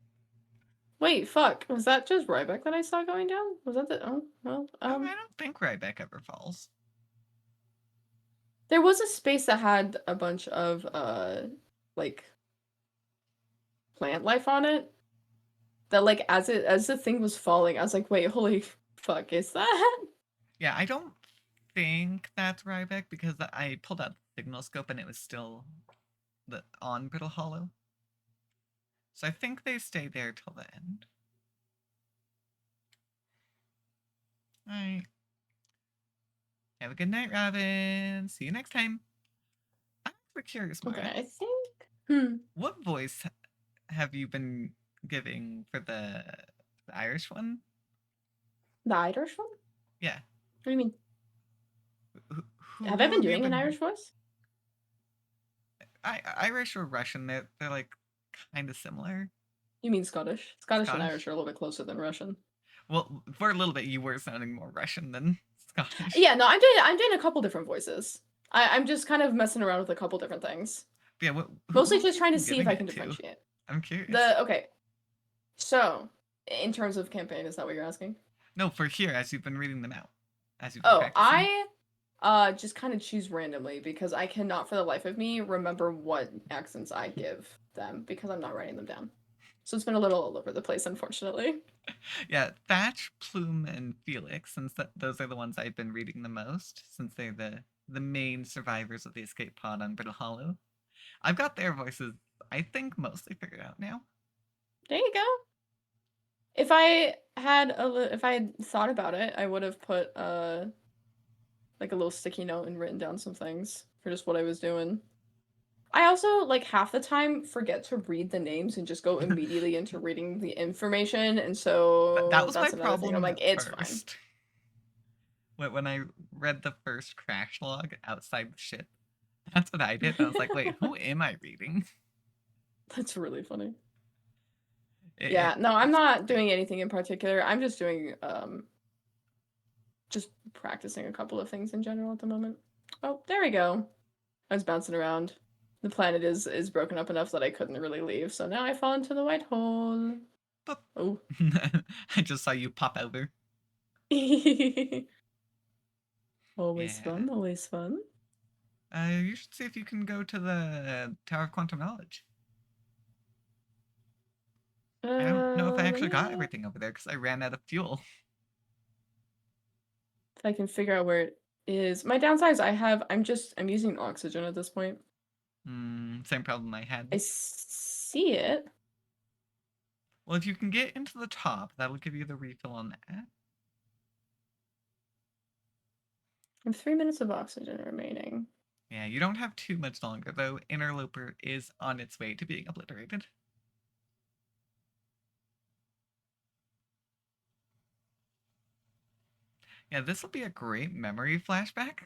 Wait, fuck. Was that just Ryback that I saw going down? Was that the... Oh, well, I don't think Ryback ever falls. There was a space that had a bunch of, plant life on it. That, as the thing was falling, I was like, wait, holy fuck, is that? Yeah, I don't think that's Ryback because I pulled out the signal scope and it was still on Brittle Hollow. So I think they stay there till the end. Alright. Have a good night, Robin. See you next time. I'm curious, Mara. Okay, I think... What voice have you been giving for the Irish one? The Irish one? Yeah. What do you mean? Have I been doing an Irish voice? Irish or Russian, they're kind of similar. You mean Scottish? Scottish and Scottish? Irish are a little bit closer than Russian. Well, for a little bit, you were sounding more Russian than Scottish. Yeah, no, I'm doing a couple different voices. I'm just kind of messing around with a couple different things. Yeah, Mostly who just trying to are you see if giving I it can to? differentiate. I'm curious. Okay. So, in terms of campaign, is that what you're asking? No, for here, as you've been reading them out. As you've been Oh, practicing. I just kind of choose randomly because I cannot for the life of me remember what accents I give them because I'm not writing them down. So it's been a little all over the place, unfortunately. Yeah, Thatch, Plume, and Felix, since those are the ones I've been reading the most, since they're the main survivors of the escape pod on Brittle Hollow. I've got their voices, I think, mostly figured out now. There you go. If I had thought about it, I would have put like a little sticky note and written down some things for just what I was doing. I also like half the time forget to read the names and just go immediately into reading the information, and so That was that's my another thing. problem I'm like, at it's fine. first. When I read the first crash log outside the ship, that's what I did. I was like, wait, who am I reading? That's really funny. It- Yeah, it- no, I'm it's not great. doing anything in particular. I'm just doing just practicing a couple of things in general at the moment. Oh, there we go. I was bouncing around. The planet is broken up enough that I couldn't really leave, so now I fall into the white hole. Boop. Oh. I just saw you pop over. Always Yeah. fun, always fun. You should see if you can go to the Tower of Quantum Knowledge. I don't know if I actually got everything over there because I ran out of fuel. If I can figure out where it is. My downside is I'm using oxygen at this point. Same problem I had. I see it. Well, if you can get into the top, that'll give you the refill on that. I have 3 minutes of oxygen remaining. Yeah, you don't have too much longer, though. Interloper is on its way to being obliterated. Yeah, this will be a great memory flashback.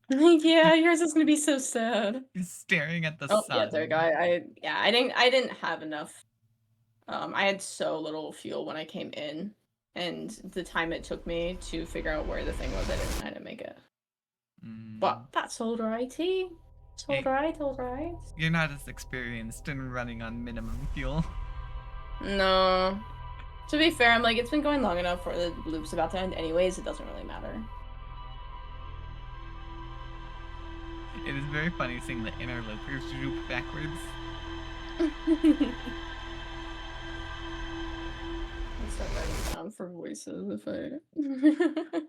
Yeah, yours is gonna be so sad. He's staring at the Oh, sun. yeah, there we go. I didn't have enough. I had so little fuel when I came in, and the time it took me to figure out where the thing was, I didn't make it. But That's alrighty. It's Hey. alright. You're not as experienced in running on minimum fuel. no. To be fair, I'm like, it's been going long enough where the loop's about to end anyways, it doesn't really matter. It is very funny seeing the interlopers loop backwards. I'll start writing down for voices if I...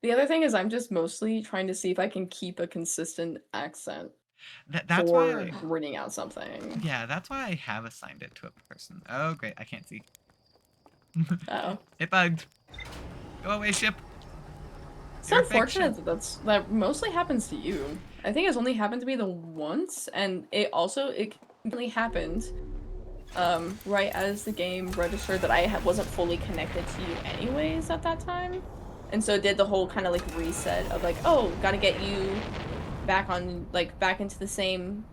The other thing is I'm just mostly trying to see if I can keep a consistent accent That's for why. reading out something. Yeah, that's why I have assigned it to a person. Oh, great, I can't see. Uh-oh. It bugged. Go away, ship. It's You're a unfortunate that mostly happens to you. I think it's only happened to me the once, and it really happened right as the game registered that I wasn't fully connected to you anyways at that time. And so it did the whole kind of like reset of like, oh, gotta get you back on, like, back into the same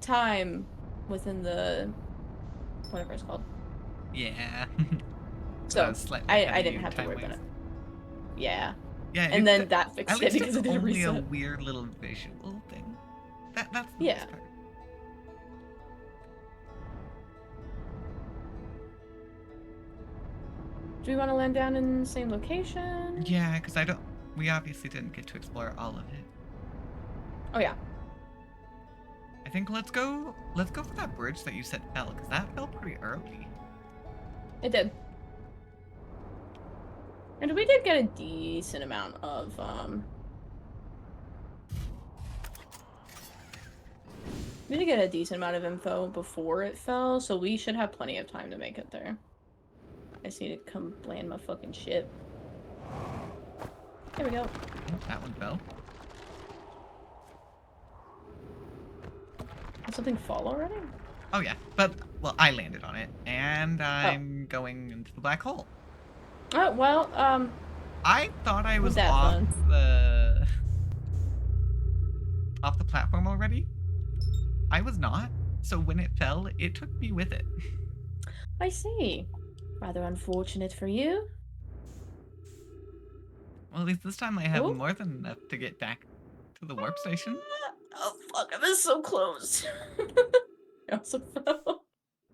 time within the whatever it's called. Yeah. So slightly I ahead of didn't you have to worry about it. time-wise. Yeah. Yeah, And then that fixed at it least because it's it didn't only a reset. weird little visual thing. That's the Yeah. best part. Do we want to land down in the same location? Yeah, because we obviously didn't get to explore all of it. Oh yeah. I think let's go for that bridge that you said fell, because that fell pretty early. It did. And we did get a decent amount of we did get a decent amount of info before it fell, so we should have plenty of time to make it there. I just need to come land my fucking ship. There we go. Oh, that one fell. Did something fall already? Oh yeah, but well, I landed on it, and I'm going into the black hole. Oh well, I thought I was that off fun? the platform already. I was not. So when it fell, it took me with it. I see. Rather unfortunate for you. Well, at least this time I have Oh. more than enough to get back to the warp station. Oh fuck, I was so close. I also fell.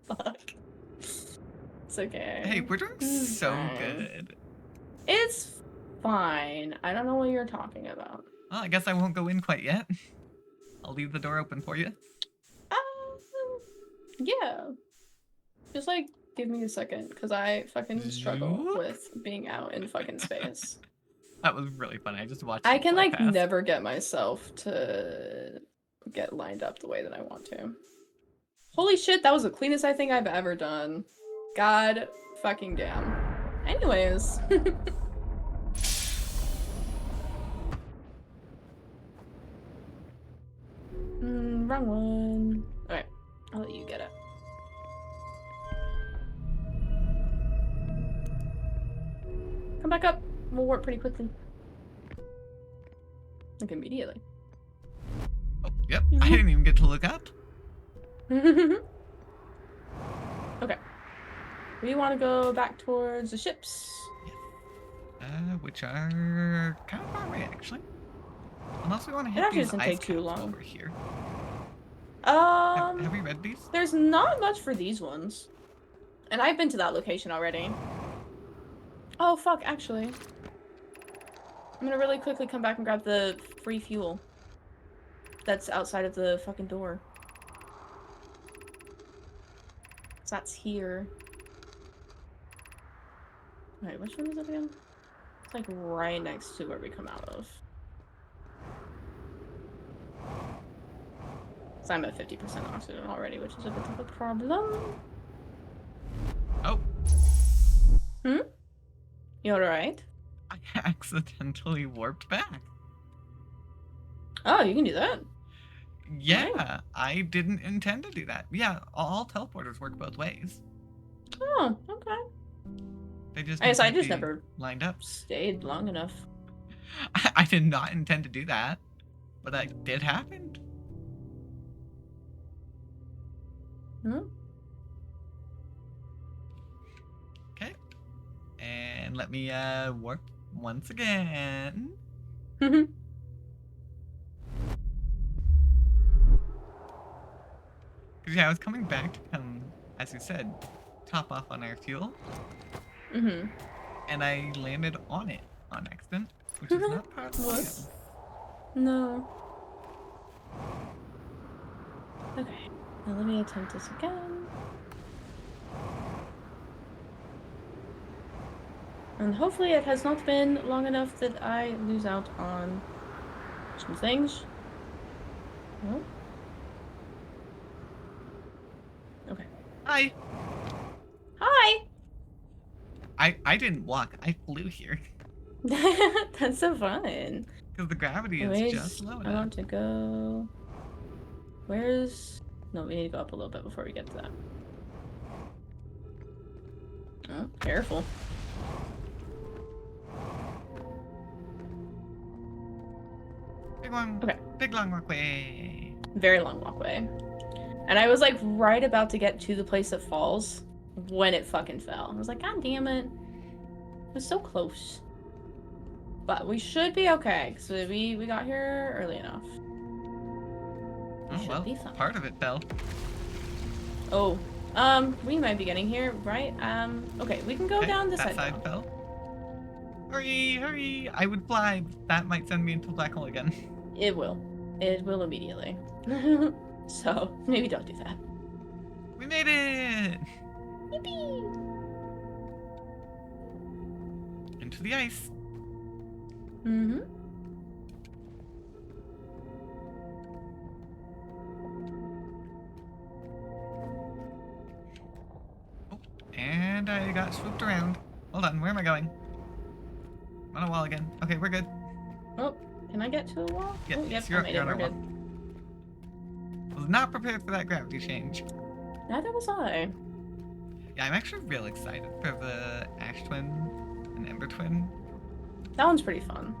Fuck. It's okay. Hey, we're doing It's so fine. good. It's fine. I don't know what you're talking about. Well, I guess I won't go in quite yet. I'll leave the door open for you. Yeah. Just like give me a second, because I fucking struggle Zoop. with being out in fucking space. That was really fun. I just watched. I it can fly like past. never get myself to get lined up the way that I want to. Holy shit, that was the cleanest I think I've ever done. God fucking damn. Anyways. Wrong one. Alright, I'll let you get it. Come back up. We'll warp pretty quickly. Like immediately. Oh, yep. I didn't even get to look up. Okay. We want to go back towards the ships. Which are kind of far away, actually. Unless we want to It hit actually these doesn't ice take too caps long. over here. Have we read these? There's not much for these ones. And I've been to that location already. Oh, fuck, actually. I'm gonna really quickly come back and grab the free fuel. That's outside of the fucking door. So that's here. Alright, which one is it again? It's like right next to where we come out of. So I'm at 50% oxygen already, which is a bit of a problem. Oh, You alright? I accidentally warped back. Oh, you can do that. Yeah, I didn't intend to do that. Yeah, all teleporters work both ways. Oh, okay. They just I guess I need to just be never lined up. stayed long enough. I did not intend to do that, but that did happen. Hmm? Okay, and let me warp once again. Because yeah, I was coming back to come, as you said, top off on our fuel, Mm-hmm. and I landed on it on accident, which is not part of the plan. Whoops. No. Okay. Now let me attempt this again. And hopefully it has not been long enough that I lose out on some things. Oh. Okay. Hi. Hi! I didn't walk. I flew here That's so fun. because the gravity is Wait, just low I enough. want to go. Where's. No, we need to go up a little bit before we get to that. Oh, careful. Okay. Big long walkway. Very long walkway. And I was like right about to get to the place that falls when it fucking fell. I was like, God damn it. It was so close. But we should be okay, because we got here early enough. Oh, Should well, be fine. part of it fell. Oh, we might be getting here, right? Okay, we can go Okay, down this that side. side fell. Hurry, hurry! I would fly. That might send me into the black hole again. It will. It will immediately. So, maybe don't do that. We made it! Yippee! Into the ice. Mm-hmm. Oh, and I got swooped around. Hold on, where am I going? I'm on a wall again. Okay, we're good. Oh, can I get to a wall? Yeah, Oh, yep, yes, I you're, made you're it. on We're our wall. good. Was not prepared for that gravity change. Neither was I. Yeah, I'm actually real excited for the Ash Twin and Ember Twin. That one's pretty fun.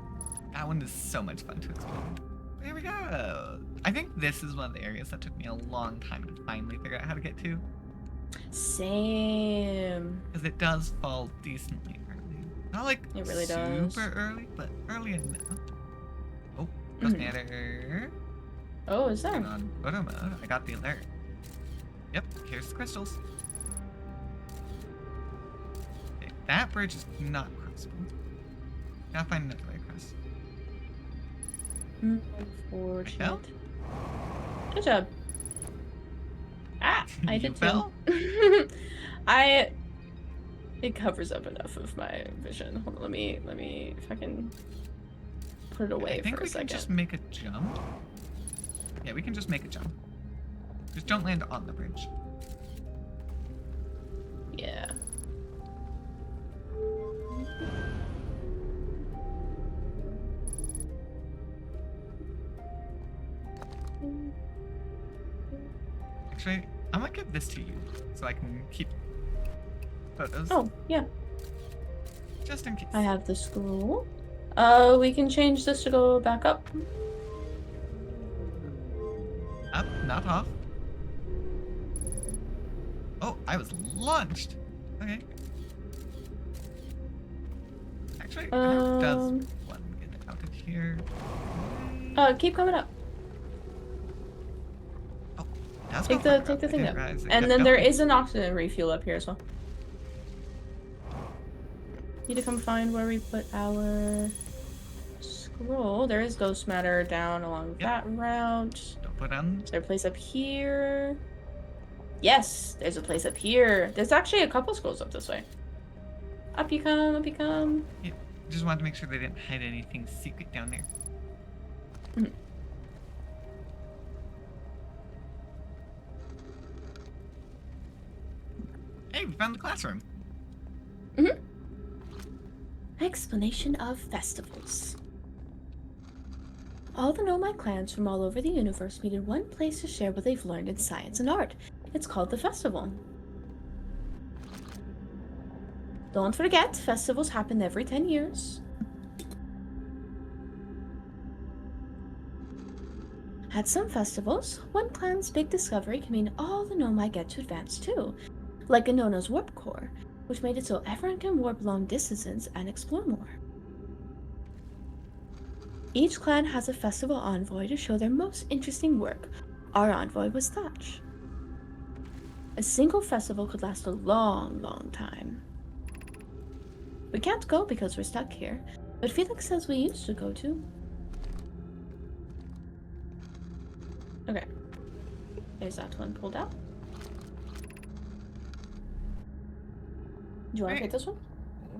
That one is so much fun to explore. There we go. I think this is one of the areas that took me a long time to finally figure out how to get to. Same. Because it does fall decently early. Not like It really super does. early, but early enough. Oh, doesn't Mhm. matter. Oh, is there? Turn on photo mode. I got the alert. Yep, here's the crystals. Okay, that bridge is not crossable. Gotta find another way across. Unfortunate. Good job. Ah, I You did too. fell? It covers up enough of my vision. Hold on, let me if I can put it away I think for a we can second. just make a jump. Yeah, we can just make a jump. Just don't land on the bridge. Yeah. Actually, I'm gonna give this to you so I can keep photos. Oh, yeah. Just in case. I have the scroll. We can change this to go back up. Up, not off. Oh, I was launched. Okay. Actually, how does Um, one get out of here? Keep coming up. Let's Take go the further take the I thing didn't up. realize it And kept then there going. is an oxygen refuel up here as well. Need to come find where we put our scroll. There is ghost matter down along Yep. that route. Don't put on. Is there a place up here? Yes, there's a place up here. There's actually a couple scrolls up this way. Up you come, up you come. Just wanted to make sure they didn't hide anything secret down there. Mhm. Hey, we found the classroom. Explanation of festivals. All the Nomai clans from all over the universe meet in one place to share what they've learned in science and art. It's called the festival. Don't forget, festivals happen every 10 years. At some festivals, one clan's big discovery can mean all the Nomai get to advance too, like Anona's warp core, which made it so everyone can warp long distances and explore more. Each clan has a festival envoy to show their most interesting work. Our envoy was Thatch. A single festival could last a long, long time. We can't go because we're stuck here, but Felix says we used to go to. Okay. There's that one pulled out. Do you want to Wait. take this one?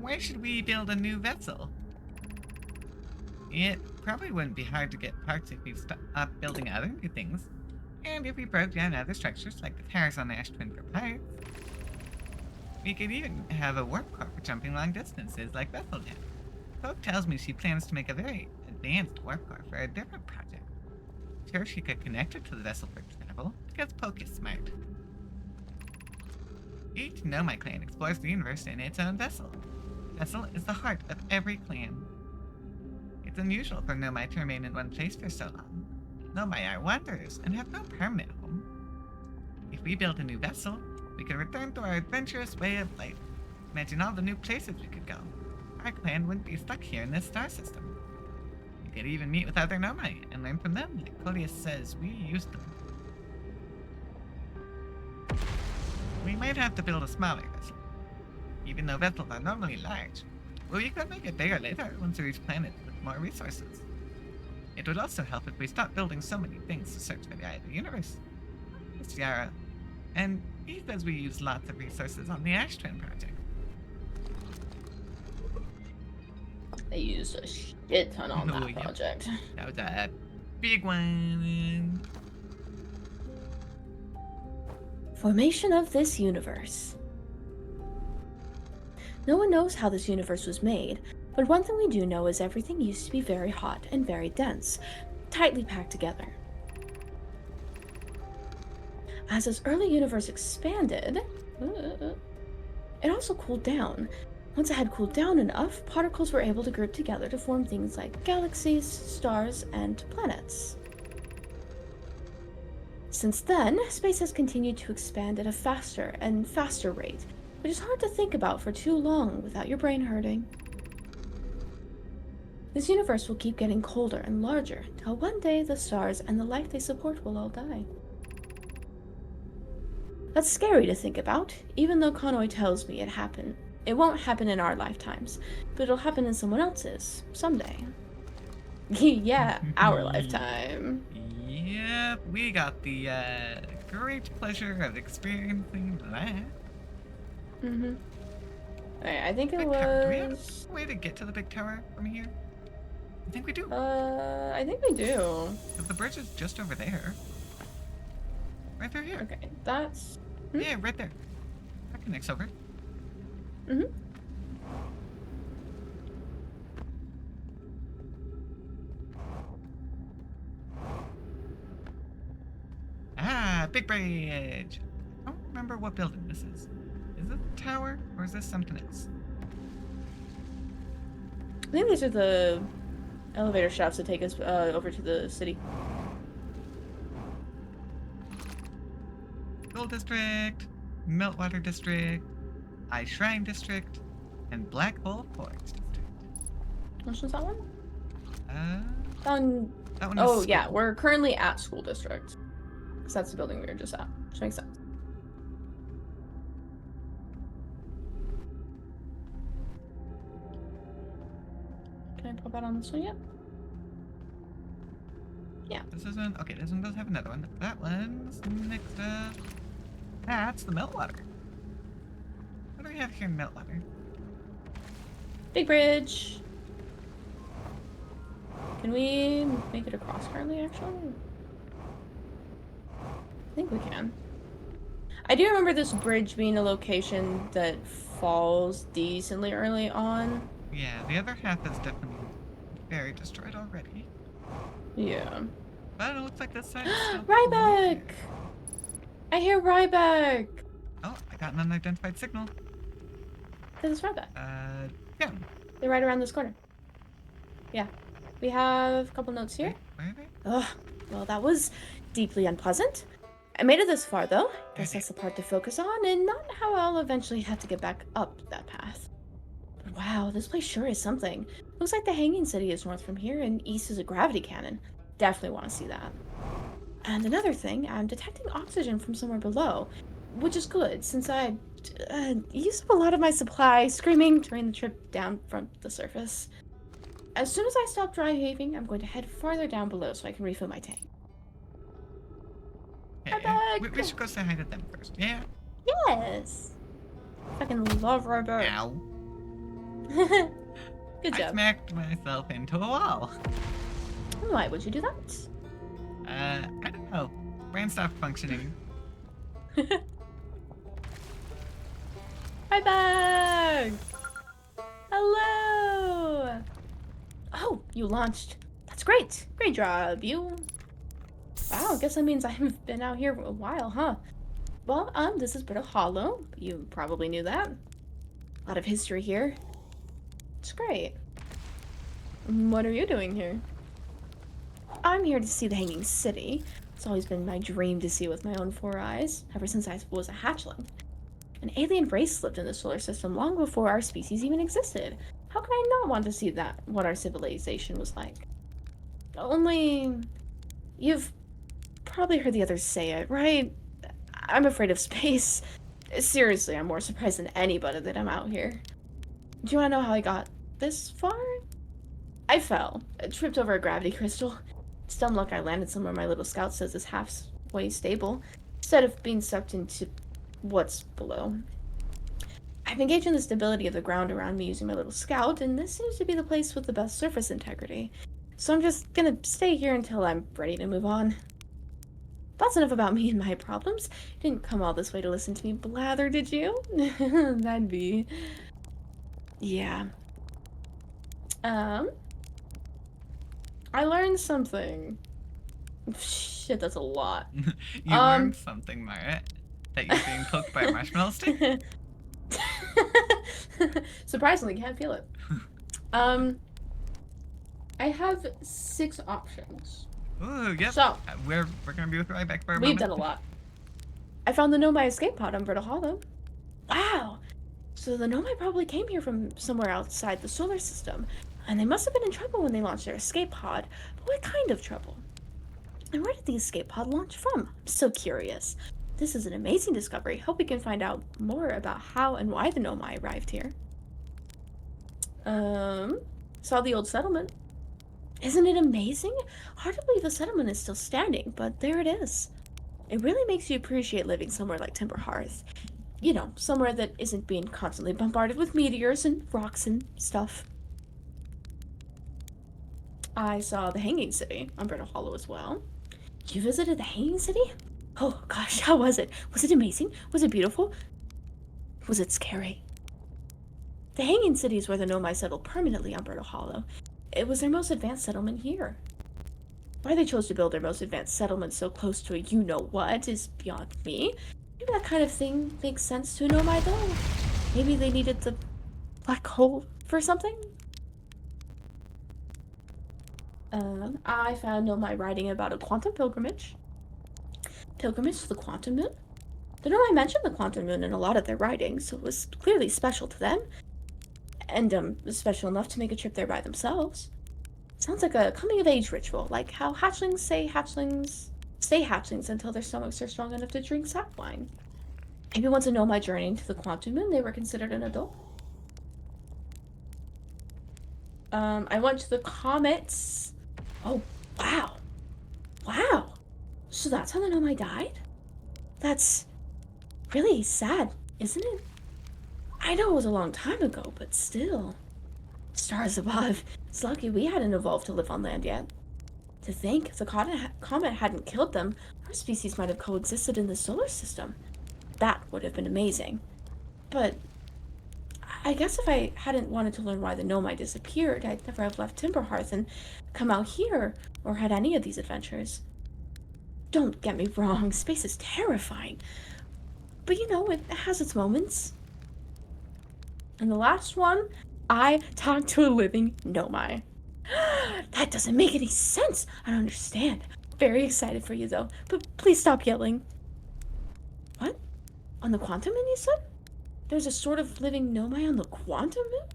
Where should we build a new vessel? It probably wouldn't be hard to get parts if we stopped building other new things. And if we broke down other structures like the towers on Ash Twin for parts. We could even have a warp core for jumping long distances like Bethel did. Poke tells me she plans to make a very advanced warp core for a different project. Sure, she could connect it to the vessel for travel, because Poke is smart. Each Nomai clan explores the universe in its own vessel. Vessel is the heart of every clan. It's unusual for Nomai to remain in one place for so long. Nomai are wanderers and have no permanent home. If we built a new vessel, we could return to our adventurous way of life. Imagine all the new places we could go. Our clan wouldn't be stuck here in this star system. We could even meet with other Nomai and learn from them, like Codius says we used them. We might have to build a smaller vessel, even though vessels are normally large. But we could make it bigger later once we reach planets with more resources. It would also help if we stopped building so many things to search for the eye of the universe. It's Yara. And he says we use lots of resources on the Ash Twin project. They used a shit ton on Oh, that yeah. project. That was a big one. Formation of this universe. No one knows how this universe was made, but one thing we do know is everything used to be very hot and very dense, tightly packed together. As this early universe expanded, it also cooled down. Once it had cooled down enough, particles were able to group together to form things like galaxies, stars, and planets. Since then, space has continued to expand at a faster and faster rate, which is hard to think about for too long without your brain hurting. This universe will keep getting colder and larger, till one day the stars and the life they support will all die. That's scary to think about, even though Konoi tells me it won't happen in our lifetimes, but it'll happen in someone else's, someday. Yeah, our lifetime. Yep, we got the great pleasure of experiencing that. Mm-hmm. Alright, I think it Big tower. Do we have was... a way to get to the big tower from here? I think we do. I think we do. The bridge is just over there. Right there, here. Okay, that's... Yeah, right there. That connects over. Mm-hmm. Ah, big bridge. I don't remember what building this is. Is it the tower or is this something else? I think these are the elevator shafts that take us over to the city. Gold District, Meltwater District, Ice Shrine District, and Black Hole Forest District. Which one's that one? That one is Oh, yeah, school. we're currently at School District. Because that's the building we were just at, which makes sense. Can I pop out on this one yet? This isn't. Okay, this one does have another one. That one's next up. That's the Meltwater. What do we have here in Meltwater? Big bridge! Can we make it across currently, actually? I think we can. I do remember this bridge being a location that falls decently early on. Yeah, the other half is definitely very destroyed already. Yeah. But it looks like this side is still Ryback! I hear Ryback! Oh, I got an unidentified signal. This is Ryback. Yeah. They're right around this corner. Yeah. We have a couple notes here. Wait, where are they? Ugh, well, that was deeply unpleasant. I made it this far, though. Guess that's the part to focus on, and not how I'll eventually have to get back up that path. But wow, this place sure is something. Looks like the Hanging City is north from here, and east is a gravity cannon. Definitely want to see that. And another thing, I'm detecting oxygen from somewhere below, which is good, since I used up a lot of my supply screaming during the trip down from the surface. As soon as I stop dry heaving, I'm going to head farther down below so I can refill my tank. Okay. We should go say hi to them first. Yeah. Yes! Fucking love Ryback. Ow. Good I job. smacked myself into a wall. Why would you do that? I don't know. Brain stopped functioning. Ryback! Hello! Oh, you launched. That's great. Great job, you. Wow, I guess that means I've been out here a while, huh? Well, this is Brittle Hollow. You probably knew that. A lot of history here. It's great. What are you doing here? I'm here to see the Hanging City. It's always been my dream to see with my own 4 eyes, ever since I was a hatchling. An alien race lived in the solar system long before our species even existed. How could I not want to see that, what our civilization was like? Only... You've probably heard the others say it, right? I'm afraid of space. Seriously, I'm more surprised than anybody that I'm out here. Do you want to know how I got this far? I fell. I tripped over a gravity crystal. It's dumb luck I landed somewhere my little scout says is halfway stable, instead of being sucked into what's below. I've been gauging the stability of the ground around me using my little scout, and this seems to be the place with the best surface integrity. So I'm just gonna stay here until I'm ready to move on. That's enough about me and my problems. You didn't come all this way to listen to me blather, did you? That'd be... Yeah. I learned something. Shit, that's a lot. You learned something, Marit. That you're being poked by a marshmallow stick? Surprisingly, can't feel it. I have 6 options. Ooh, yep. So, We're gonna be with Ryback for a we've moment. done a lot. I found the Nomai escape pod on Brittle Hollow. Wow! So the Nomai probably came here from somewhere outside the solar system, and they must have been in trouble when they launched their escape pod. But what kind of trouble? And where did the escape pod launch from? I'm so curious. This is an amazing discovery. Hope we can find out more about how and why the Nomai arrived here. Saw the old settlement. Isn't it amazing? Hard to believe the settlement is still standing, but there it is. It really makes you appreciate living somewhere like Timberhearth. You know, somewhere that isn't being constantly bombarded with meteors and rocks and stuff. I saw the Hanging City on Brittle Hollow as well. You visited the Hanging City? Oh gosh, how was it? Was it amazing? Was it beautiful? Was it scary? The Hanging City is where the Nomai settled permanently on Brittle Hollow. It was their most advanced settlement here. Why they chose to build their most advanced settlement so close to a you-know-what is beyond me. Maybe that kind of thing makes sense to a Nomai, though. Maybe they needed the black hole for something? I found Nomai writing about a quantum pilgrimage. Pilgrimage to the quantum moon? The Nomai mentioned the quantum moon in a lot of their writings, so it was clearly special to them. And, special enough to make a trip there by themselves. Sounds like a coming-of-age ritual, like how hatchlings stay hatchlings until their stomachs are strong enough to drink sap wine. Maybe once a Nomai journeyed to the quantum moon, they were considered an adult. I went to the comets. Oh, wow. Wow. So that's how the Nomai died? That's really sad, isn't it? I know it was a long time ago, but still. Stars above. It's lucky we hadn't evolved to live on land yet. To think, if the comet hadn't killed them, our species might have coexisted in the solar system. That would have been amazing. But I guess if I hadn't wanted to learn why the Nomai disappeared, I'd never have left Timberhearth and come out here, or had any of these adventures. Don't get me wrong, space is terrifying. But you know, it has its moments. And the last one, I talked to a living Nomai. That doesn't make any sense. I don't understand. Very excited for you though, but please stop yelling. What? On the quantum moon, you said? There's a sort of living Nomai on the quantum moon?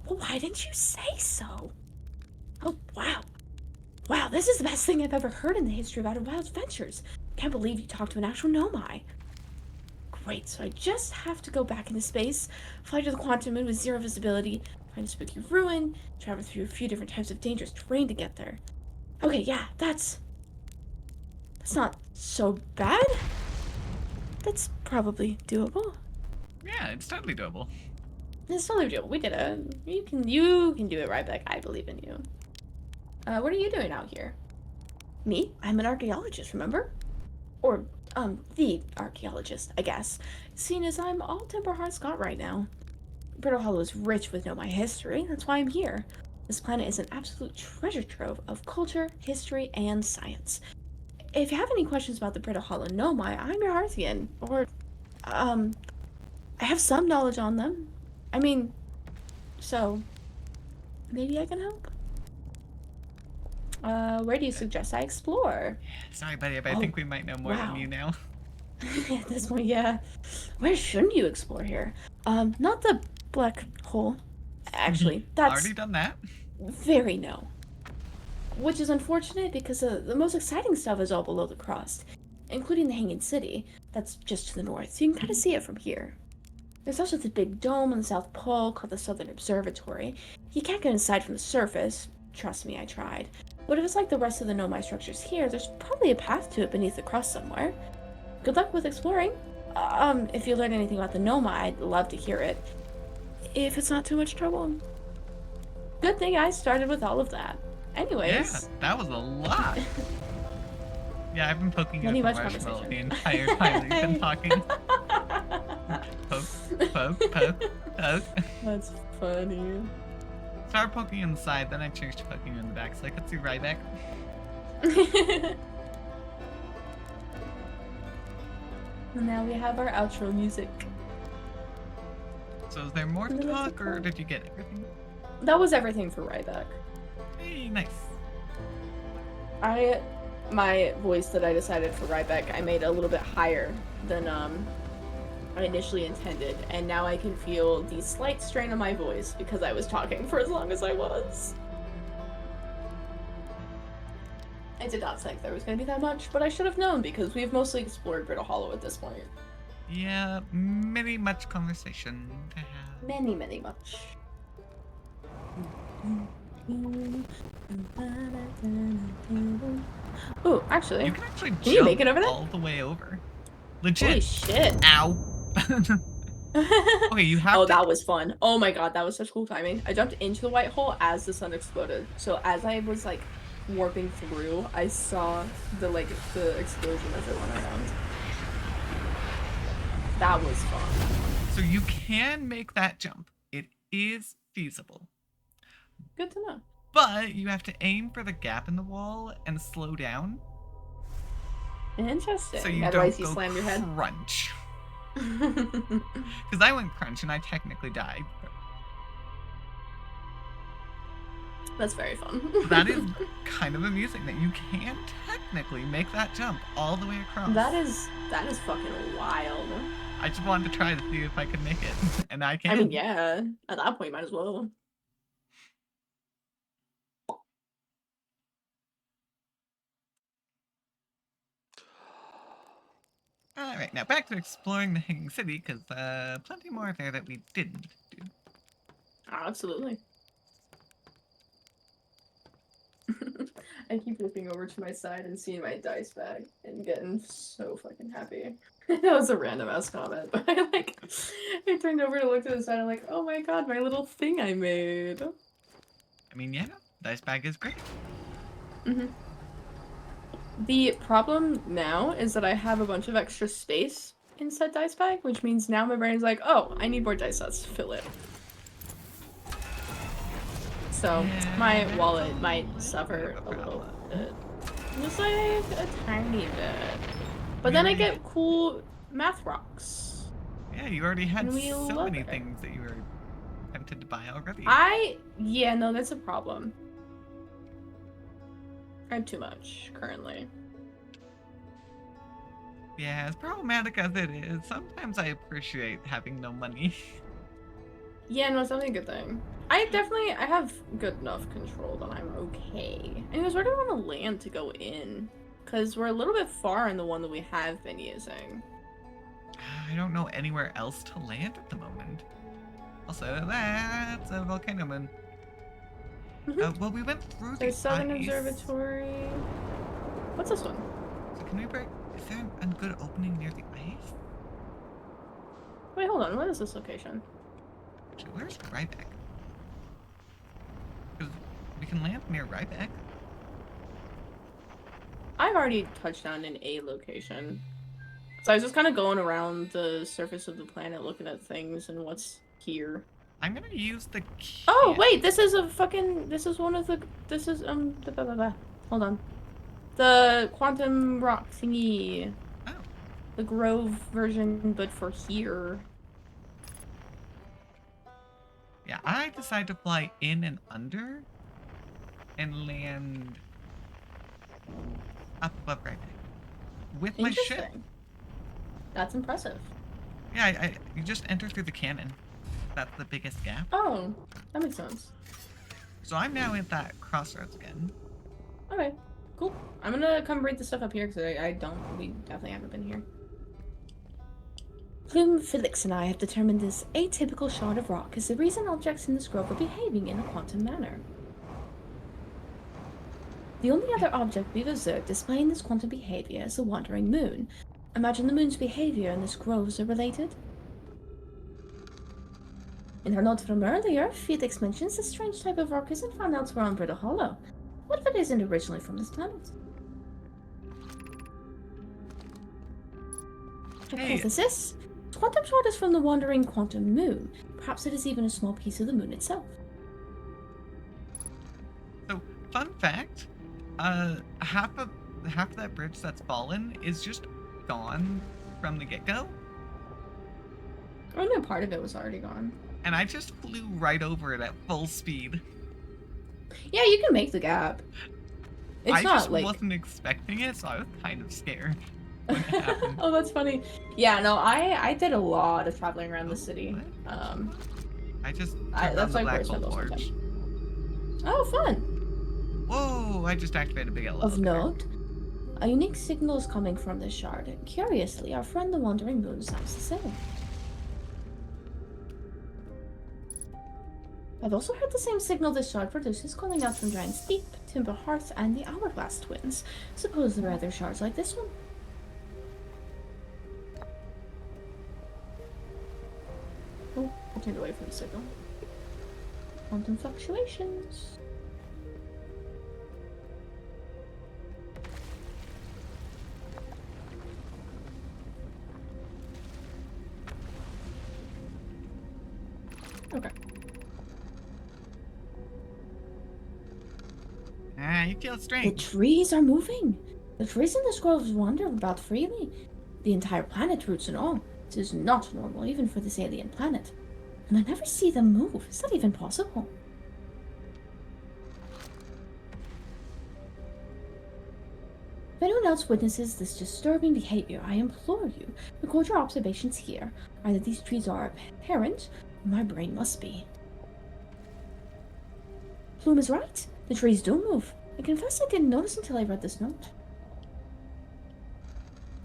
Well, why didn't you say so? Oh, wow. Wow, this is the best thing I've ever heard in the history of Outer Wilds Adventures. Can't believe you talked to an actual Nomai. Great, so I just have to go back into space, fly to the quantum moon with 0 visibility, find a spooky ruin, travel through a few different types of dangerous terrain to get there. Okay, yeah, that's not so bad. That's probably doable. Yeah, it's totally doable. It's totally doable. We did it. You can do it, right back. I believe in you. What are you doing out here? Me? I'm an archaeologist, remember? Or, the archaeologist, I guess. Seeing as I'm all Timberhearth's got right now. Brittle Hollow is rich with Nomai history, that's why I'm here. This planet is an absolute treasure trove of culture, history, and science. If you have any questions about the Brittle Hollow Nomai, I'm your Hearthian. Or, I have some knowledge on them. I mean, so, maybe I can help? Where do you suggest I explore? Sorry, buddy, but I Oh, think we might know more wow. than you now. At this point, yeah. Where shouldn't you explore here? Not the black hole. Actually, that's Already done that. very no. Which is unfortunate because the most exciting stuff is all below the crust, including the Hanging City. That's just to the north, so you can kind of see it from here. There's also the big dome on the South Pole called the Southern Observatory. You can't get inside from the surface. Trust me, I tried. But if it's like the rest of the Nomai structures here, there's probably a path to it beneath the crust somewhere. Good luck with exploring. If you learn anything about the Nomai, I'd love to hear it. If it's not too much trouble. Good thing I started with all of that. Anyways. Yeah, that was a lot. Yeah, I've been poking you Plenty with the much marshmallow the conversation. entire time that you've been talking. Poke, poke. That's funny. Started poking you in the side, then I changed to poking you in the back, so I could see Ryback. And now we have our outro music. So is there more to And then that's talk, or okay. did you get everything? That was everything for Ryback. Hey, nice. My voice that I decided for Ryback, I made a little bit higher than I initially intended, and now I can feel the slight strain on my voice because I was talking for as long as I was. I did not think there was going to be that much, but I should have known because we've mostly explored Brittle Hollow at this point. Yeah, many much conversation to have. Many, many much. Oh, actually, You can actually Can you make jump it over there? all the way over. holy Legit. shit. Ow. Okay, you have Oh, to. that was fun. Oh my god, that was such cool timing. I jumped into the white hole as the sun exploded. So as I was like warping through, I saw the explosion as it went around. That was fun. So you can make that jump. It is feasible. Good to know. But you have to aim for the gap in the wall and slow down. Interesting. So you Otherwise, don't you go slam your head. crunch. Because I went crunch and I technically died. That's very fun. That is kind of amusing that you can technically make that jump all the way across. that is fucking wild. I just wanted to try to see if I could make it, and I can. I mean, yeah. At that point, might as well. All right, now back to exploring the Hanging City, because plenty more there that we didn't do. Absolutely. I keep looking over to my side and seeing my dice bag and getting so fucking happy. That was a random ass comment, but I turned over to look to the side. I'm like, oh my god, my little thing I made. I mean, yeah, dice bag is great. hmm The problem now is that I have a bunch of extra space in said dice bag, which means now my brain's like, oh, I need more dice sets to fill it. So Yeah, my that's wallet a might little suffer bit of a a little problem. bit. Just like a tiny bit. But then I Really? get cool math rocks. Yeah, you already had And we so love many it. things that you were tempted to buy already. Yeah, no, that's a problem. I have too much currently. Yeah, as problematic as it is, sometimes I appreciate having no money. Yeah, no, it's definitely a good thing. I have good enough control that I'm okay. Anyways, where do I want to land to go in? Because we're a little bit far in the one that we have been using. I don't know anywhere else to land at the moment. Also, that's a volcano moon. Well, we went through the There's Southern ice. Observatory. What's this one? So can we break? Is there a good opening near the ice? Wait, hold on. What is this location? Actually, where's Ryback? Because we can land near Ryback. I've already touched down in a location. So I was just kind of going around the surface of the planet looking at things and what's here. I'm gonna use the key. Oh, wait, this is one of the, blah, blah, blah. Hold on. The quantum rock thingy. Oh. The Grove version, but for here. Yeah, I decided to fly in and under and land up above Ryback with my ship. Interesting. That's impressive. Yeah, you just enter through the cannon. That's the biggest gap. Oh, that makes sense. So I'm now at that crossroads again. Okay, cool. I'm gonna come read the stuff up here because we definitely haven't been here. Plume, Felix, and I have determined this atypical shard of rock is the reason objects in this grove are behaving in a quantum manner. The only other object we've observed displaying this quantum behavior is the wandering moon. Imagine the moon's behavior and this groves are related. In her note from earlier, Felix mentions a strange type of rock isn't found elsewhere on Brittle Hollow. What if it isn't originally from this planet? Hey. Hypothesis? Quantum shard is from the wandering quantum moon. Perhaps it is even a small piece of the moon itself. So, fun fact, half of that bridge that's fallen is just gone from the get-go. I know part of it was already gone. and I just flew right over it at full speed. Yeah, you can make the gap. It's I not just like. wasn't expecting it, so I was kind of scared when it happened. Oh, that's funny. Yeah, no, I did a lot of traveling around the Oh, city. what? I just turned on That's the why black Forest hole spent most of my forge. Oh, fun. Whoa! I just activated a big yellow. Of note, a unique signal is coming from this shard. Curiously, our friend the Wandering Moon sounds the same. I've also heard the same signal this shard produces calling out from Giant's Deep, Timber Hearth, and the Hourglass Twins. Suppose there are other shards like this one. Oh, I turned away from the signal. Quantum fluctuations. Okay. You feel The strange. trees are moving. The trees in this grove wander about freely. The entire planet, roots and all. This is not normal, even for this alien planet. And I never see them move. Is that even possible? If anyone else witnesses this disturbing behavior, I implore you, record your observations here. Either these trees are apparent, or my brain must be. Plume is right. The trees do move. I confess I didn't notice until I read this note.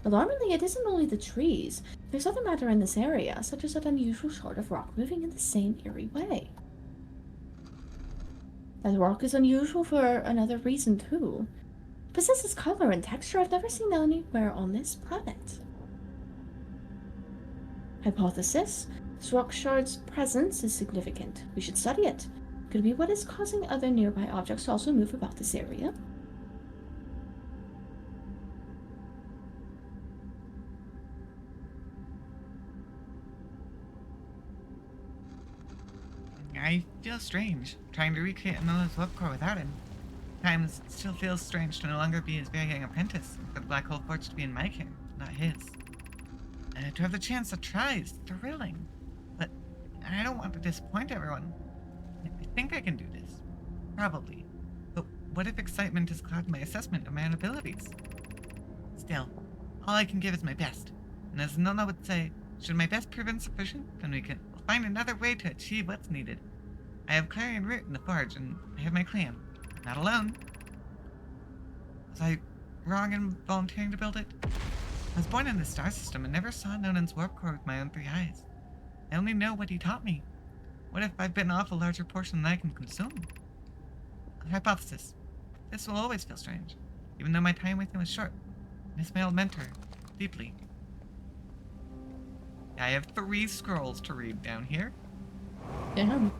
Alarmingly, it isn't only the trees. There's other matter in this area, such as that unusual shard of rock moving in the same eerie way. That rock is unusual for another reason, too. It possesses color and texture I've never seen anywhere on this planet. Hypothesis: this rock shard's presence is significant. We should study it. Could it be what is causing other nearby objects to also move about this area? I feel strange, trying to recreate Another's warp core without him. Times it still feels strange to no longer be his very young apprentice, and for the black hole forge to be in my care, not his. To have the chance to try is thrilling, but I don't want to disappoint everyone. I think I can do this. Probably. But what if excitement has clouded my assessment of my own abilities? Still, all I can give is my best. And as Nona would say, should my best prove insufficient, then we'll find another way to achieve what's needed. I have Clarion Root in the forge, and I have my clan. Not alone. Was I wrong in volunteering to build it? I was born in the star system and never saw Nonan's warp core with my own 3 eyes. I only know what he taught me. What if I've bitten off a larger portion than I can consume? A hypothesis. This will always feel strange, even though my time with him was short. I miss my old mentor deeply. I have 3 scrolls to read down here. Damn.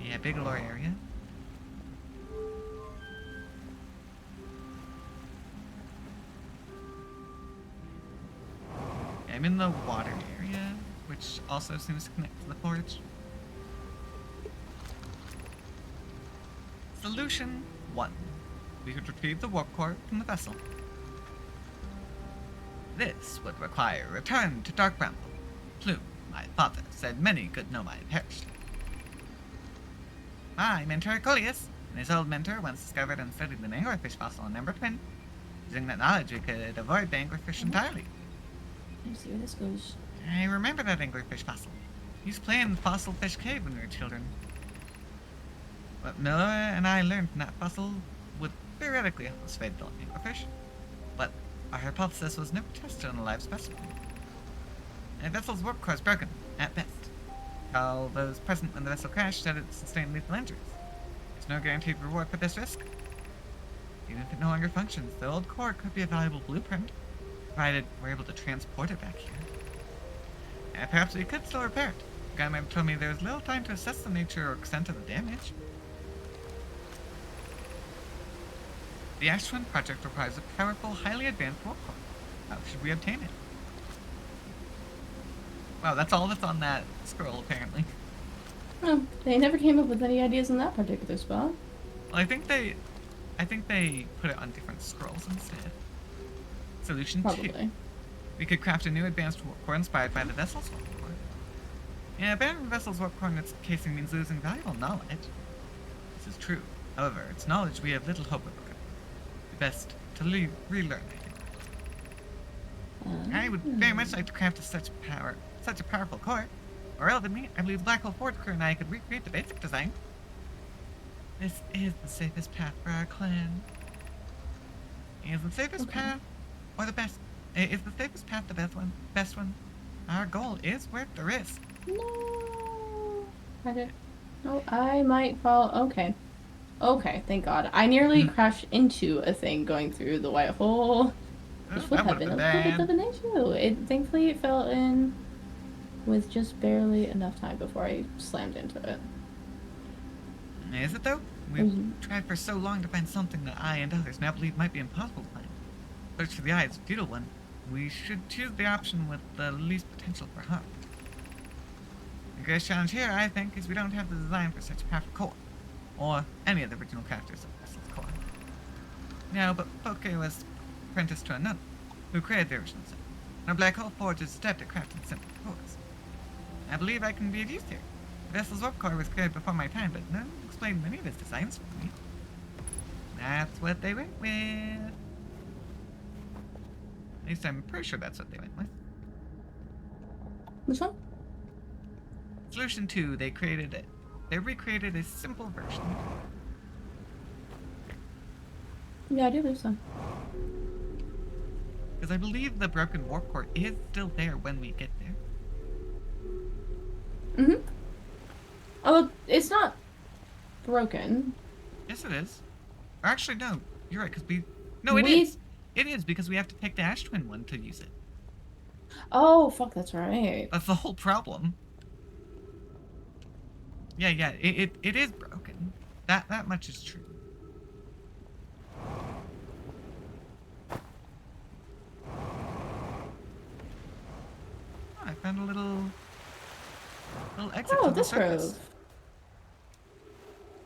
Yeah, big lore area. I'm in the water area, which also seems to connect to the forge. Solution 1. We could retrieve the warp core from the vessel. This would require a return to Dark Bramble. Plume, my father, said many good Nomai perished. My mentor Coleus, and his old mentor, once discovered and studied an anglerfish fossil in Ember Twin. Using that knowledge, we could avoid the anglerfish entirely. Let's see where this goes. I remember that anglerfish fossil. We used to play in Fossil Fish Cave when we were children. What Miller and I learned from that fossil would theoretically help us fade the anglerfish, but our hypothesis was never tested on a live specimen. The vessel's warp core is broken, at best. All those present when the vessel crashed said it sustained lethal injuries. There's no guaranteed reward for this risk. Even if it no longer functions, the old core could be a valuable blueprint, provided we're able to transport it back here. Perhaps we could still repair it. The guy might have told me there was little time to assess the nature or extent of the damage. The Ash Twin project requires a powerful, highly advanced warp core. How should we obtain it? Wow, that's all that's on that scroll, apparently. Oh, they never came up with any ideas in that particular spot. Well, I think they put it on different scrolls instead. Solution 2. Probably. We could craft a new advanced warp core inspired by the vessel's warp core. Yeah, abandoning vessels warp core in its casing means losing valuable knowledge. This is true. However, it's knowledge we have little hope of recovering. Best to relearn, I think. I would very much like to craft such a powerful core. More relevantly, I believe Black Hole Forge crew and I could recreate the basic design. This is the safest path for our clan. Is the safest path or the best? Is the safest path the best one? Best one? Our goal is worth the risk. No. No, I might fall. Okay. Okay, thank God. I nearly crashed into a thing going through the white hole. Which would That have been a would've little been bit of an issue. Thankfully, it fell in with just barely enough time before I slammed into it. Is it though? We've tried for so long to find something that I and others now believe might be impossible to find. Search for the eye is a futile one. We should choose the option with the least potential for harm. The greatest challenge here, I think, is we don't have the design for such a powerful core, or any of the original characters of Vessel's core. No, but Poke was apprenticed to another, who created the original set. Our Black Hole Forge is adept at crafting simple cores. I believe I can be of use here. Vessel's warp core was created before my time, but none explained many of his designs for me. That's what they went with. At least I'm pretty sure that's what they went with. Which one? Solution 2, they recreated a simple version. Yeah, I do believe so. Because I believe the broken warp core is still there when we get there. Mm-hmm. Although, it's not broken. Yes, it is. Or actually, no. You're right, because No, it is. It is, because we have to take the Ash Twin one to use it. Oh, fuck, that's right. That's the whole problem. Yeah, it is broken. That much is true. Oh, I found a little exit Oh, to the this surface. grove.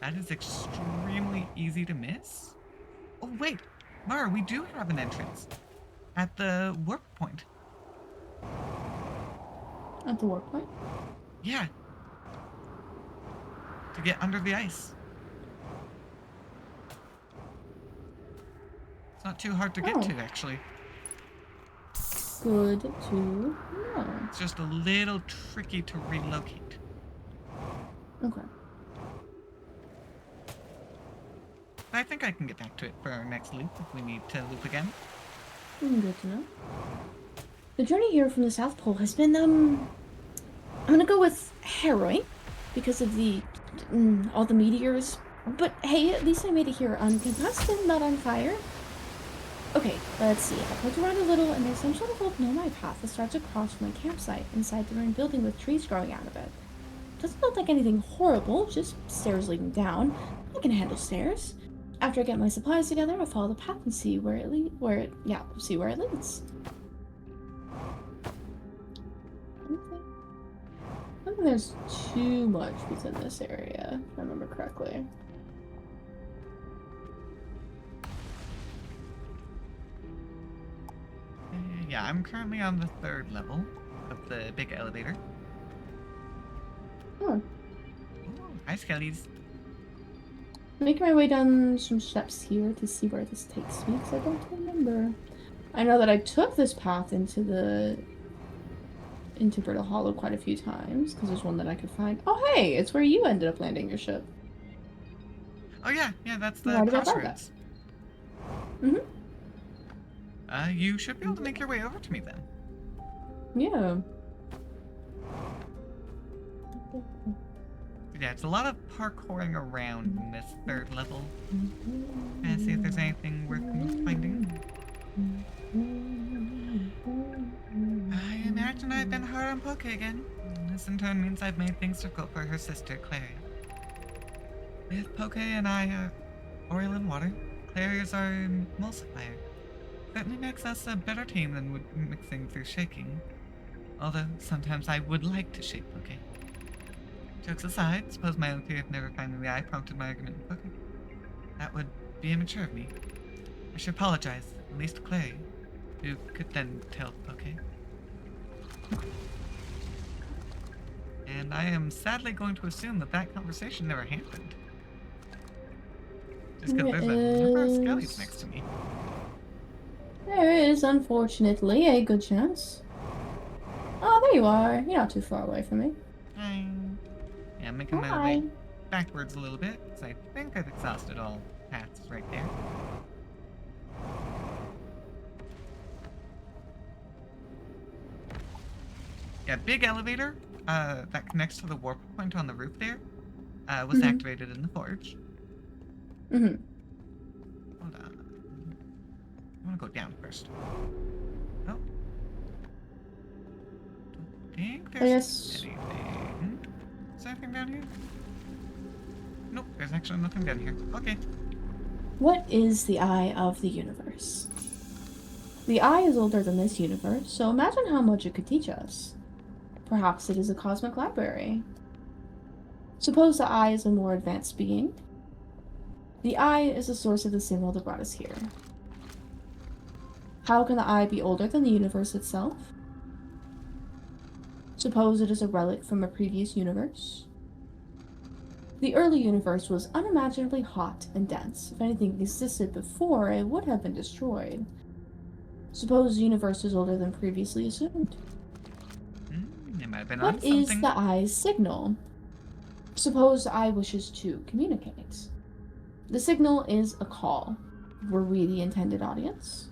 That is extremely easy to miss. Oh wait, Mara, we do have an entrance at the warp point. At the warp point? Yeah. To get under the ice. It's not too hard to get Oh. to, actually. Good to know. It's just a little tricky to relocate. Okay. But I think I can get back to it for our next loop if we need to loop again. Good to know. The journey here from the South Pole has been, I'm gonna go with harrowing because of the, all the meteors. But hey, at least I made it here unconcussed and not on fire. Okay, let's see. I poked around a little and there's some sort of old nomad path that starts across from my campsite inside the ruined building with trees growing out of it. Doesn't look like anything horrible, just stairs leading down. I can handle stairs. After I get my supplies together, I'll follow the path and see where it leads. See where it leads. Okay. I don't think there's too much within this area, if I remember correctly. Yeah, I'm currently on the 3rd level of the big elevator. Oh. Oh, hi, Skellies. Making my way down some steps here to see where this takes me, because I don't remember. I know that I took this path into Brittle Hollow quite a few times, because there's one that I could find. Oh hey, it's where you ended up landing your ship. Oh yeah, that's the Why did I buy crossroads. Mm-hmm. You should be able to make your way over to me then. Yeah. Yeah, it's a lot of parkouring around in this 3rd level. And see if there's anything worth finding. I imagine I've been hard on Poke again. This in turn means I've made things difficult for her sister, Claria. With Poke and I are oil and water, Claria's our emulsifier. Certainly makes us a better team than mixing through shaking. Although, sometimes I would like to shake Poke. Jokes aside, suppose my own fear of never finding the eye prompted my argument with Poke. That would be immature of me. I should apologize, at least to Clary, who could then tell Poke. And I am sadly going to assume that that conversation never happened. Just because There there's a number of is- skellies next to me. There is, unfortunately, a good chance. Oh, there you are. You're not too far away from me. Hi. Yeah, I'm making my Hi. way backwards a little bit, because I think I've exhausted all paths right there. Yeah, big elevator that connects to the warp point on the roof there was Mhm. activated in the forge. Mm-hmm. Hold on. I want to go down first. Oh. Don't think there's guess- anything. Is there anything down here? Nope, there's actually nothing down here. Okay. What is the eye of the universe? The eye is older than this universe, so imagine how much it could teach us. Perhaps it is a cosmic library. Suppose the eye is a more advanced being. The eye is the source of the signal that brought us here. How can the eye be older than the universe itself? Suppose it is a relic from a previous universe. The early universe was unimaginably hot and dense. If anything existed before, it would have been destroyed. Suppose the universe is older than previously assumed. It might have been on What is something. the eye's signal? Suppose the eye wishes to communicate. The signal is a call. Were we the intended audience?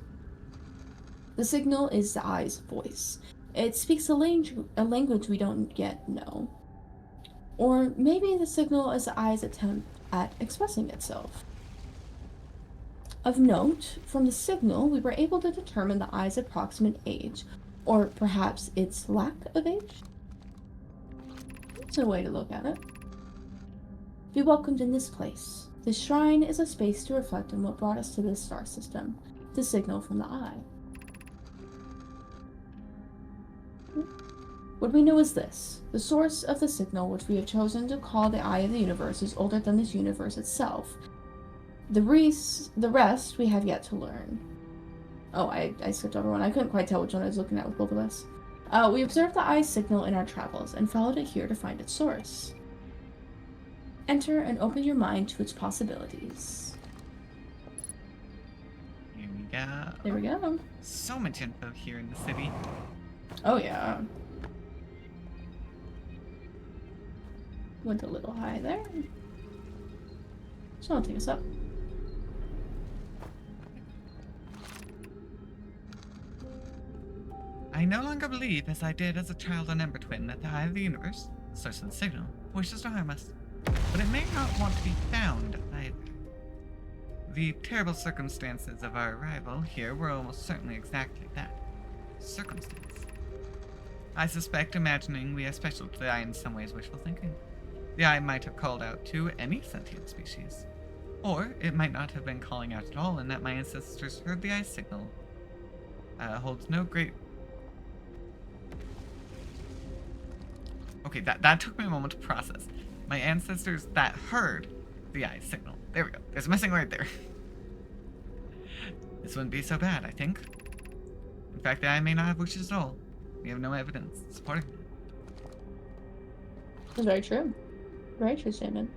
The signal is the eye's voice. It speaks a language we don't yet know. Or maybe the signal is the eye's attempt at expressing itself. Of note, from the signal, we were able to determine the eye's approximate age, or perhaps its lack of age. That's a way to look at it. Be welcomed in this place. This shrine is a space to reflect on what brought us to this star system, the signal from the eye. What we know is this. The source of the signal, which we have chosen to call the eye of the universe, is older than this universe itself. The rest we have yet to learn. Oh, I skipped over one. I couldn't quite tell which one I was looking at with both of us. We observed the eye's signal in our travels and followed it here to find its source. Enter and open your mind to its possibilities. Here we go. There we go. So much info here in the city. Oh yeah. Went a little high there. So I'll take us up. I no longer believe, as I did as a child on Ember Twin, that the Eye of the Universe, the source of the signal, wishes to harm us. But it may not want to be found either. The terrible circumstances of our arrival here were almost certainly exactly that. Circumstance. I suspect imagining we are special to the Eye in some ways wishful thinking. The Eye might have called out to any sentient species. Or it might not have been calling out at all, and that my ancestors heard the Eye's signal. Holds no great... Okay, that took me a moment to process. My ancestors that heard the Eye's signal. There we go. There's a missing right there. This wouldn't be so bad, I think. In fact, the Eye may not have wishes at all. We have no evidence supporting it. That's very true. Very true statement.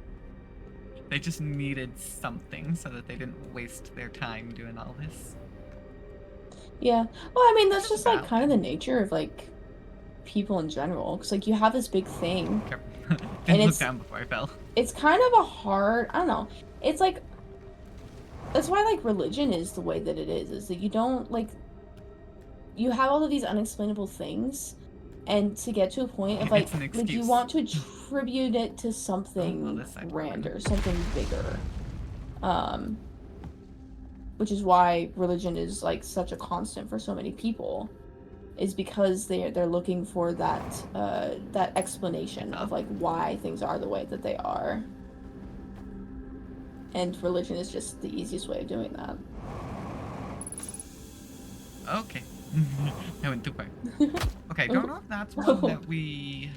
They just needed something so that they didn't waste their time doing all this. Yeah. Well, I mean, that's Just just like valid. kind of the nature of like people in general. Because like you have this big thing. Careful. And Didn't look it's- down before I fell. It's kind of a hard. I don't know. It's like that's why like religion is the way that it is that you don't like. You have all of these unexplainable things, and to get to a point of like It's an like you excuse. want to attribute it to something this side grander, something bigger. Which is why religion is like such a constant for so many people, is because they're looking for that that explanation of like why things are the way that they are. And religion is just the easiest way of doing that. Okay. I went too far. Okay, I don't know if that's one that we...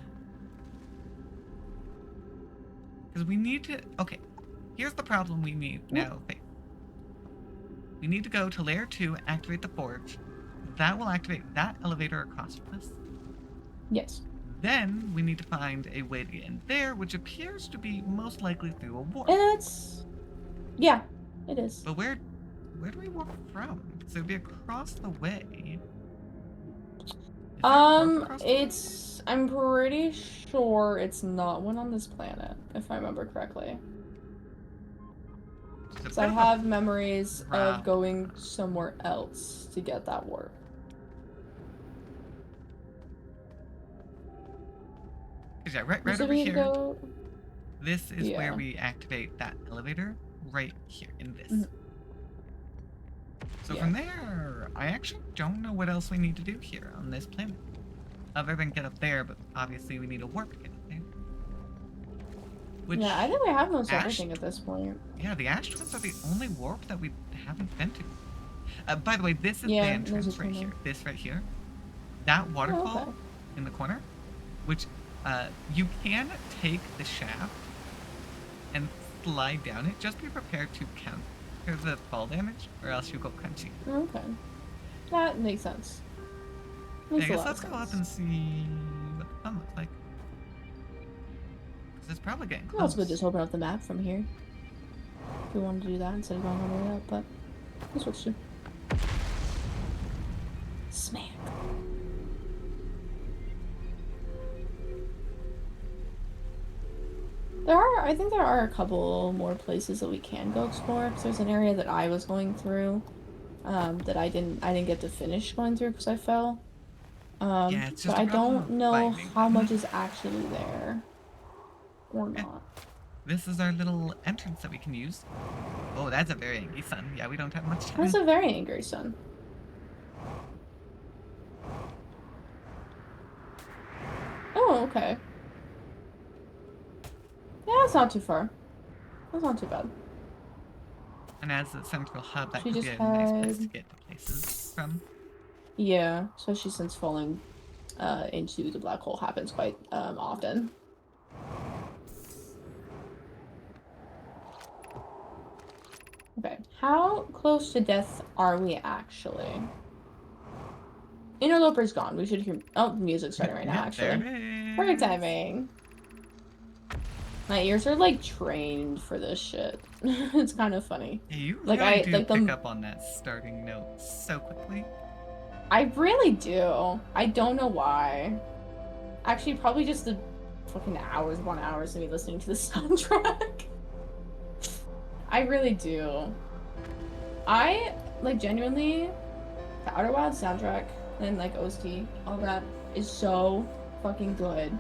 Because we need to... Okay, here's the problem we need now. Faith. We need to go to Layer 2, activate the forge. That will activate that elevator across from us. Yes. Then we need to find a way to get in there, which appears to be most likely through a warp. And it's yeah, it is. But where do we warp from? Because it would be across the way. Is there a warp across the way? It's I'm pretty sure it's not one on this planet, if I remember correctly. It's a So I bit of a- have memories Wow. of going somewhere else to get that warp. Yeah, right So over we here. go. This is Yeah. where we activate that elevator. Right here in this. Mhm. So Yeah. from there, I actually don't know what else we need to do here on this planet. Other than get up there, but obviously we need a warp to get up there. Which, Yeah, I think we have most Ash- everything at this point. yeah, the ash twins are the only warp that we haven't been to. By the way, this is Yeah, the there's a entrance right tunnel. here. This right here. That waterfall okay. in the corner, which you can take the shaft and slide down it. Just be prepared to counter the fall damage, or else you go crunchy. Okay. That makes sense. Makes I a guess lot let's of go up sense. and see what the fun looks like. 'Cause it's probably getting Well, close. also could just open up the map from here. If we wanted to do that instead of going all the way up, but this works too. Smack. I think there are a couple more places that we can go explore. Because there's an area that I was going through, that I didn't get to finish going through because I fell. Yeah, it's just but a I problem don't of know finding how them. much is actually there, or Yeah. not. This is our little entrance that we can use. Oh, that's a very angry sun. Yeah, we don't have much time. That's a very angry sun. Oh, okay. Yeah, that's not too far. That's not too bad. And as a central hub, that She could be just a nice place to had- get to places from. Yeah, especially since falling into the black hole happens quite often. Okay, how close to death are we actually? Interloper's gone. We should hear. Oh, the music's starting right now. Yep, there Actually, it perfect is. timing. My ears are like trained for this shit. It's kind of funny. Yeah, you Like, really I- do like the- pick up on that starting note so quickly. I really do. I don't know why. Actually, probably just the fucking hours of me listening to the soundtrack. I really do. I, like, genuinely, the Outer Wilds soundtrack and, like, OST, all that is so fucking good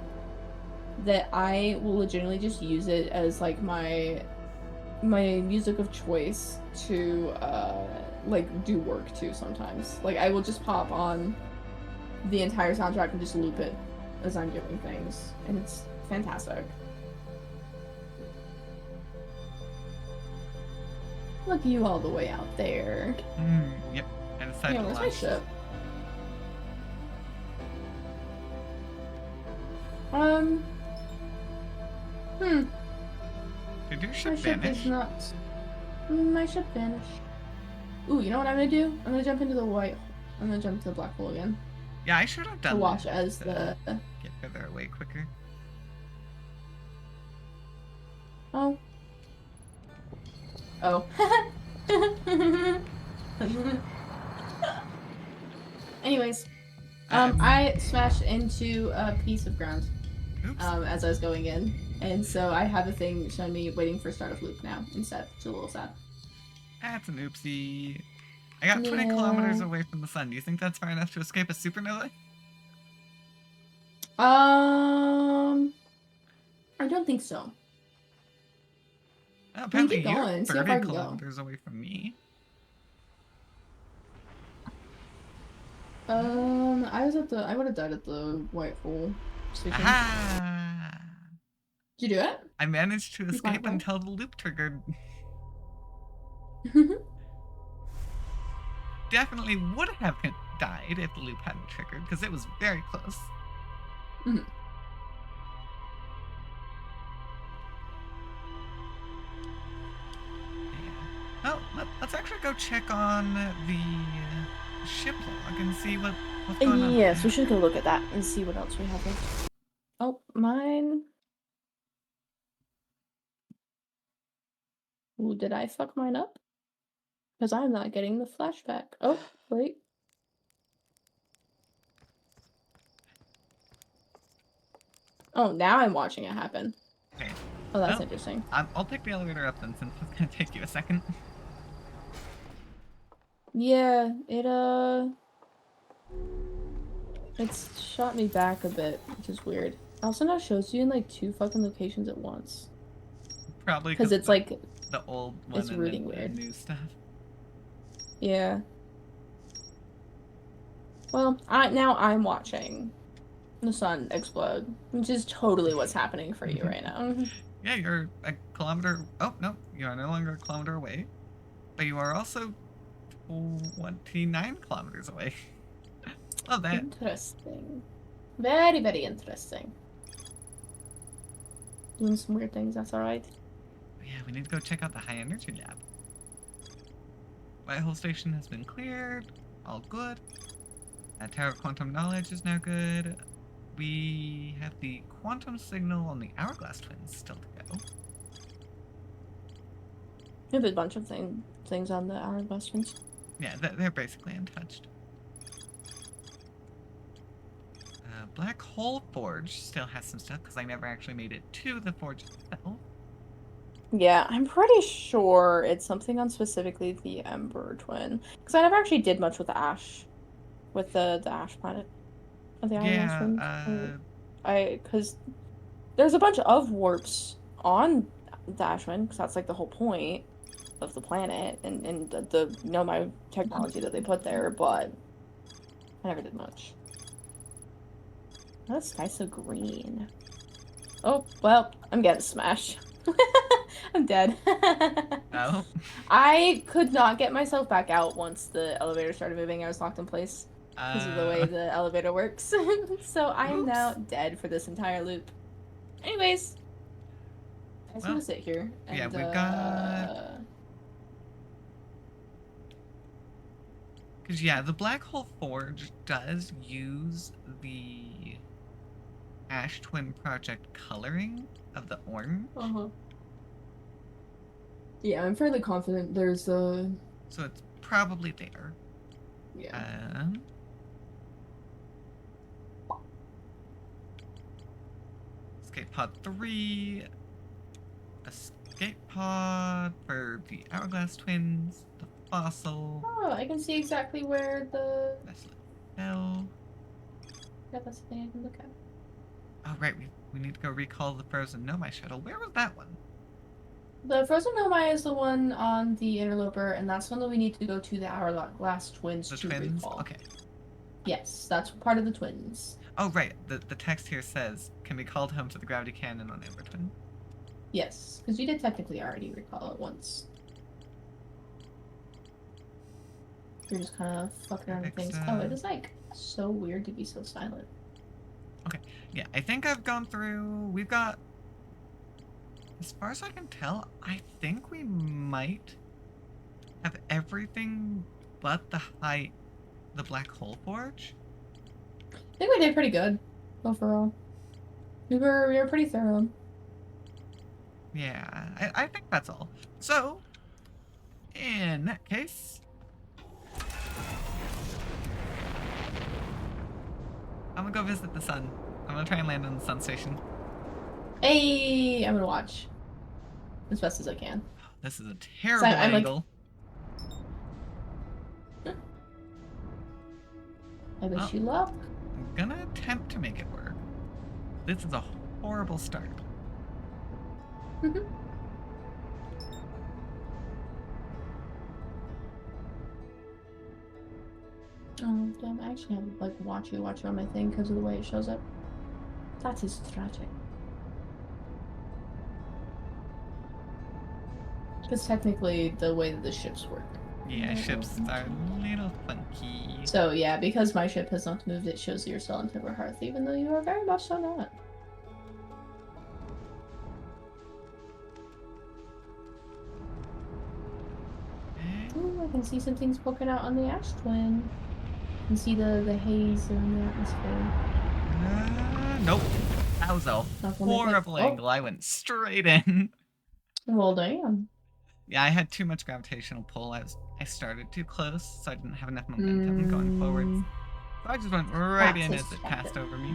that I will legitimately just use it as, like, my music of choice to, like, do work to sometimes. Like, I will just pop on the entire soundtrack and just loop it as I'm doing things, and it's fantastic. Look at you all the way out there. Yep. I decided Yeah, to where's my launch. ship? Did your My ship ship vanish? is not. My ship vanished. Ooh, you know what I'm gonna do? I'm gonna jump into the white. I'm gonna jump to the black hole again Yeah, I should have to done watch that as to the. get further away quicker. Oh. Oh. Anyways, I smashed into a piece of ground Oops. as I was going in, and so I have a thing showing me waiting for start of loop now instead, which is a little sad. That's an oopsie. I got 20 kilometers away from the sun. Do you think that's far enough to escape a supernova? I don't think so. Oh, We can apparently keep you're going, see how 30 far we can go. kilometers away from me. I would have died at the white hole station. Aha! Did you do it? I managed to You escape found one? until the loop triggered. Definitely would have died if the loop hadn't triggered, because it was very close. Mhm. Yeah. Oh, let's actually go check on the ship log and see what's going on. Yes, we should go look at that and see what else we have left. Ooh, did I fuck mine up? Because I'm not getting the flashback. Oh, wait. Oh, now I'm watching it happen. Okay. Oh, that's Well, interesting. I'll take the elevator up then, since it's gonna take you a second. Yeah, it's shot me back a bit, which is weird. It also now shows you in like 2 fucking locations at once. Probably Because it's like, the old one it's and really then weird. the new stuff. yeah. Well, now I'm watching the sun explode, which is totally what's happening for you right now. Yeah, you're a kilometer. Oh no, you are no longer a kilometer away, but you are also 29 kilometers away. Love that. Interesting. Very, very interesting. Doing some weird things, that's alright. Yeah, we need to go check out the high energy lab. Whitehole station has been cleared. All good. Tower of Quantum Knowledge is now good. We have the quantum signal on the Hourglass Twins still to go. We have a bunch of things on the Hourglass Twins. Yeah, they're basically untouched. Black Hole Forge still has some stuff because I never actually made it to the forge itself. Yeah, I'm pretty sure it's something on specifically the Ember Twin. Because I never actually did much with Ash. With the Ash planet. Of the Hourglass Twin. Because there's a bunch of warps on the Ash Twin, because that's like the whole point of the planet and the my technology that they put there, but I never did much. That sky's so green. Oh, well, I'm getting smashed. I'm dead. Oh. I could not get myself back out once the elevator started moving. I was locked in place because of the way the elevator works. So I am now dead for this entire loop. Anyways, I just want to sit here. And, yeah, we've got... Because, yeah, the Black Hole Forge does use the Ash Twin Project coloring of the orange. Yeah, I'm fairly confident there's a... So it's probably there. Yeah. Escape Pod 3. Escape Pod for the Hourglass Twins. The Fossil. Oh, I can see exactly where the... Bell. Yeah, that's the thing I can look at. Oh, right. We need to go recall the Frozen Nomai shuttle. Where was that one? The Frozen Nomai is the one on the Interloper, and that's one that we need to go to the Hourglass Twins The to twins? recall. Okay. Yes, that's part of the twins. Oh, right. The text here says, can be called home to the gravity cannon on Ember Twin. Yes, because you did technically already recall it once. You're just kind of fucking around with things. Oh, it is like so weird to be so silent. Okay. Yeah, I think I've gone through... We've got... As far as I can tell, I think we might have everything but the Black Hole Forge. I think we did pretty good overall. We were pretty thorough. Yeah, I think that's all. So, in that case, I'm gonna go visit the sun. I'm gonna try and land on the sun station. Hey, I'm gonna watch as best as I can. This is a terrible I'm angle. I wish you luck. I'm gonna attempt to make it work. This is a horrible start. Oh, damn, I actually have like watch you on my thing because of the way it shows up. That is tragic. Because technically, the way that the ships work. Yeah, ships are a little funky. So yeah, because my ship has not moved, it shows that you're still in Timberhearth, even though you are very much so not. Ooh, I can see some things poking out on the Ash Twin. You can see the haze in the atmosphere. Nope. That was a horrible angle. I went straight in. Well, damn. Yeah, I had too much gravitational pull. I started too close, so I didn't have enough momentum going forwards. So I just went right That's in his as it perspective. passed over me.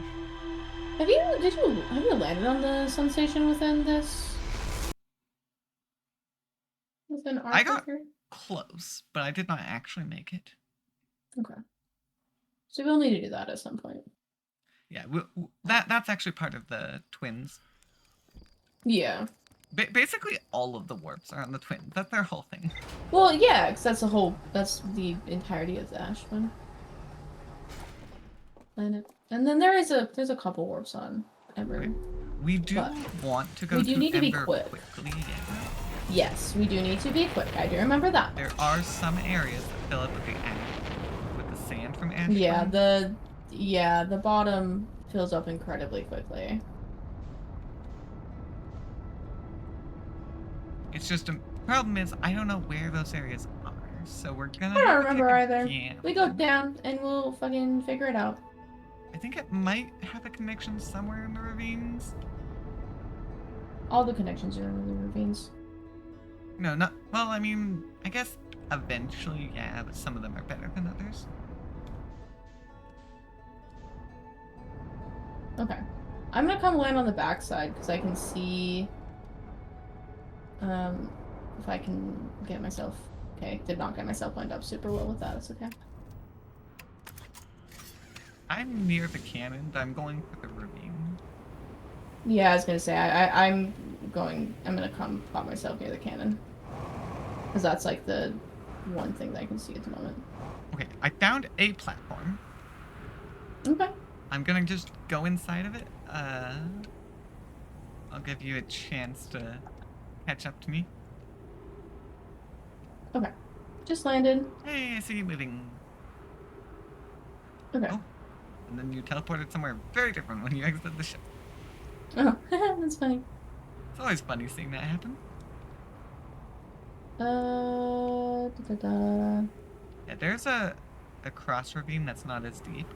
Have you landed on the sun station within this? Within our I got here? close, but I did not actually make it. Okay. So we'll need to do that at some point. Yeah, that's actually part of the twins. Yeah. Basically, all of the warps are on the twins. That's their whole thing. Well, yeah, because that's the entirety of the Ashman planet. And then there's a couple warps on Ember. We do But want to go we do to need to be Ember quick. quickly again. Yes, we do need to be quick. I do remember that. There are some areas that fill up with the sand from Ashburn. Yeah, the bottom fills up incredibly quickly. It's just a problem is I don't know where those areas are, so we're gonna. I have don't to remember take a either. We go gamble. down and we'll fucking figure it out. I think it might have a connection somewhere in the ravines. All the connections are in the ravines. No, not well. I mean, I guess eventually, yeah, but some of them are better than others. Okay. I'm gonna come land on the backside because I can see if I can get myself okay. Did not get myself lined up super well with that, it's okay. I'm near the cannon, but I'm going for the ravine. Yeah, I was gonna say I'm gonna come pop myself near the cannon. Because that's like the one thing that I can see at the moment. Okay, I found a platform. Okay. I'm gonna just go inside of it. I'll give you a chance to catch up to me. Okay. Just landed. Hey, I see you moving. Okay. Oh. And then you teleported somewhere very different when you exited the ship. Oh, that's funny. It's always funny seeing that happen. Yeah, there's a cross ravine that's not as deep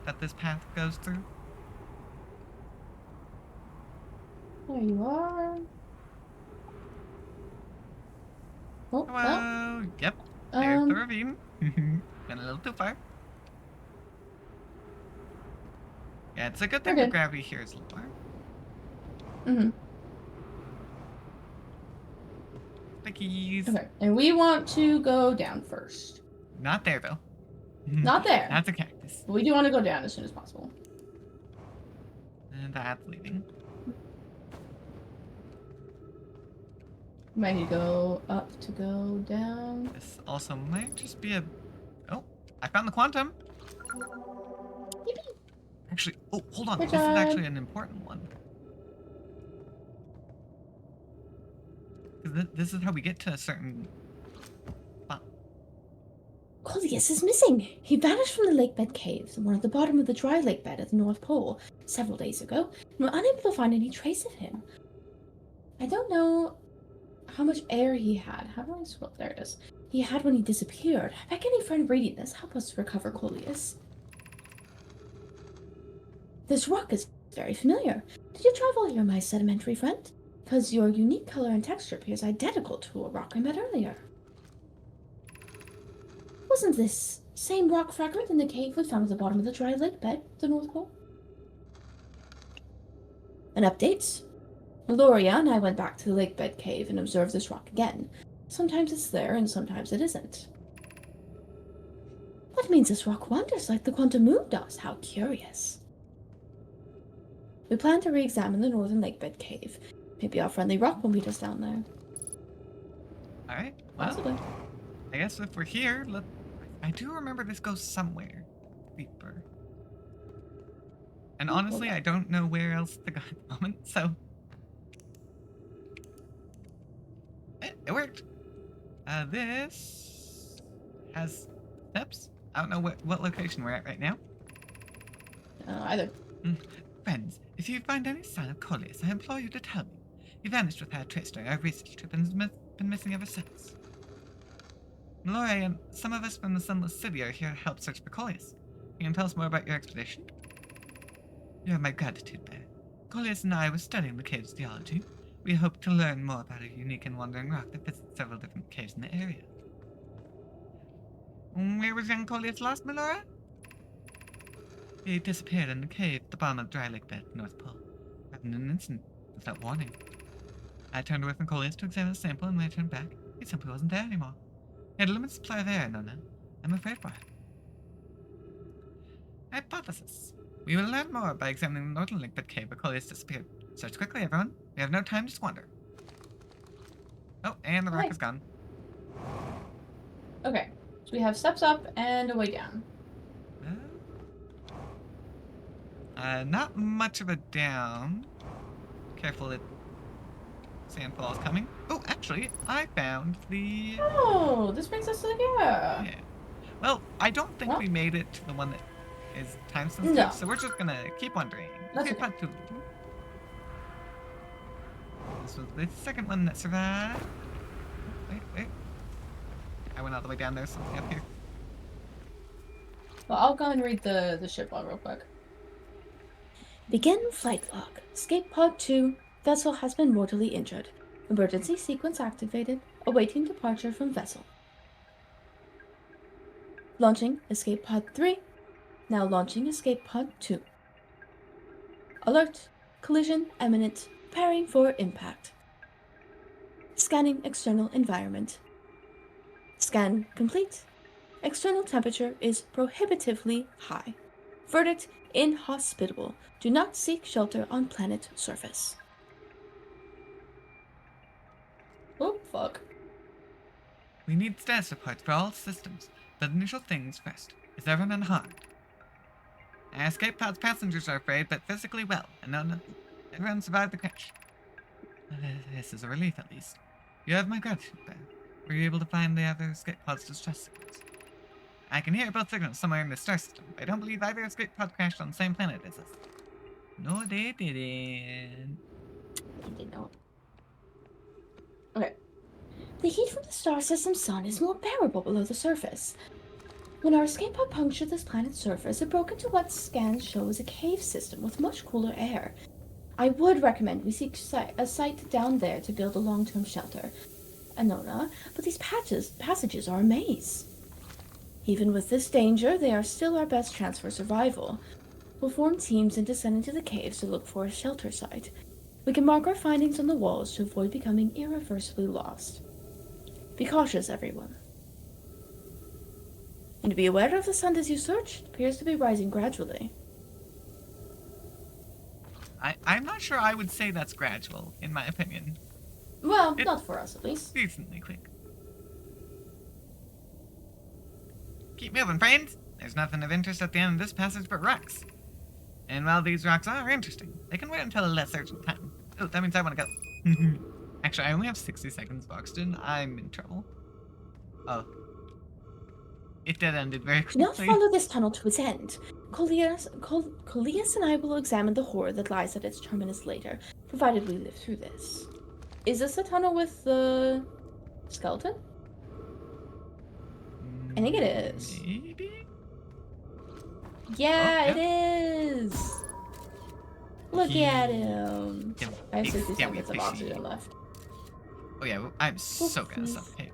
that this path goes through. There you are. Oh, well, Hello. Yep. There's the ravine. Went a little too far. Yeah, it's a good thing the Okay. gravity here is lower. Mm-hmm. Pickies. Okay, and we want to go down first. Not there though. Not there. That's a cactus. But we do want to go down as soon as possible. And that's leaving. We might need to go up to go down. This also might just be a. Oh, I found the quantum. Yippee. Actually, oh, hold on. Good This is job. actually an important one. 'Cause this is how we get to a certain. Coleus is missing. He vanished from the lake bed caves and one at the bottom of the dry lake bed at the North Pole several days ago, and we're unable to find any trace of him. I don't know how much air he had. How do I scroll? There it is. He had when he disappeared. I beg any friend reading this, help us recover Coleus. This rock is very familiar. Did you travel here, my sedimentary friend? Because your unique color and texture appears identical to a rock I met earlier. Wasn't this same rock fragment in the cave we found at the bottom of the dry lake bed, the North Pole? An update. Meloria and I went back to the lake bed cave and observed this rock again. Sometimes it's there and sometimes it isn't. That means this rock wanders like the quantum moon does. How curious. We plan to re-examine the northern lake bed cave. Maybe our friendly rock will meet us down there. Alright, well, Possibly. I guess if we're here, I do remember this goes somewhere deeper. And honestly, I don't know where else to go at the moment, so. It worked. This has steps. I don't know what location we're at right now. Either. Friends, if you find any sign of Coleus, I implore you to tell me. He vanished without trace during our research trip and has been missing ever since. Meloria and some of us from the Sunless City are here to help search for Coleus. You can tell us more about your expedition? You have my gratitude there. Coleus and I were studying the cave's theology. we hope to learn more about a unique and wandering rock that visits several different caves in the area. Where was young Coleus lost, Melora? He disappeared in the cave at the bottom of the dry lake bed, North Pole. In an instant, without warning. I turned away from Coleus to examine the sample, and when I turned back, he simply wasn't there anymore. He had a limited supply of air, Nona. I'm afraid why. Hypothesis. We will learn more by examining the northern lake bed cave where Coleus disappeared. Search quickly, everyone. We have no time to squander. Oh, and the rock Okay. is gone. Okay, so we have steps up and a way down. Not much of a down. Careful that sandfall is coming. Oh, actually, I found the... Oh, this brings us to the Yeah. Well, I don't think Well. we made it to the one that is time sensitive, No. so we're just gonna keep wandering. That's Okay, okay. part 2. This was the second one that survived. Wait. I went all the way down there, so up here. Well, I'll go and read the ship log real quick. Begin flight log. Escape pod 2. Vessel has been mortally injured. Emergency sequence activated. Awaiting departure from vessel. Launching escape pod 3. Now launching escape pod 2. Alert. Collision imminent. Preparing for impact. Scanning external environment. Scan complete. External temperature is prohibitively high. Verdict: inhospitable. Do not seek shelter on planet surface. Oh, fuck. We need status reports for all systems, but initial things first. Is everyone unharmed? Escape pod's passengers are afraid, but physically well, and everyone survived the crash. This is a relief, at least. You have my gratitude there. Were you able to find the other escape pod's distress signals? I can hear both signals somewhere in the star system, but I don't believe either escape pod crashed on the same planet as us. No, they didn't. They don't. Okay. The heat from the star system's sun is more bearable below the surface. When our escape pod punctured this planet's surface, it broke into what scans show as a cave system with much cooler air. I would recommend we seek a site down there to build a long-term shelter. Anona, but these passages are a maze. Even with this danger, they are still our best chance for survival. We'll form teams and descend into the caves to look for a shelter site. We can mark our findings on the walls to avoid becoming irreversibly lost. Be cautious, everyone. And be aware of the sun as you search. It appears to be rising gradually. I'm not sure I would say that's gradual, in my opinion. Well, not for us, at least. Decently quick. Keep moving, friends. There's nothing of interest at the end of this passage but rocks. And while these rocks are interesting, they can wait until a less urgent time. Oh, that means I want to go. Actually, I only have 60 seconds, Boxton. I'm in trouble. Oh. It dead-ended very Do not quickly. follow this tunnel to its end. Coleus and I will examine the horror that lies at its terminus later, provided we live through this. Is this the tunnel with the skeleton? I think it is. Maybe? Yeah, Oh, it is. Look at him. Yeah, I have yeah, 60 we seconds of appreciate oxygen it. left. Oh yeah, I'm so gonna please. suffocate.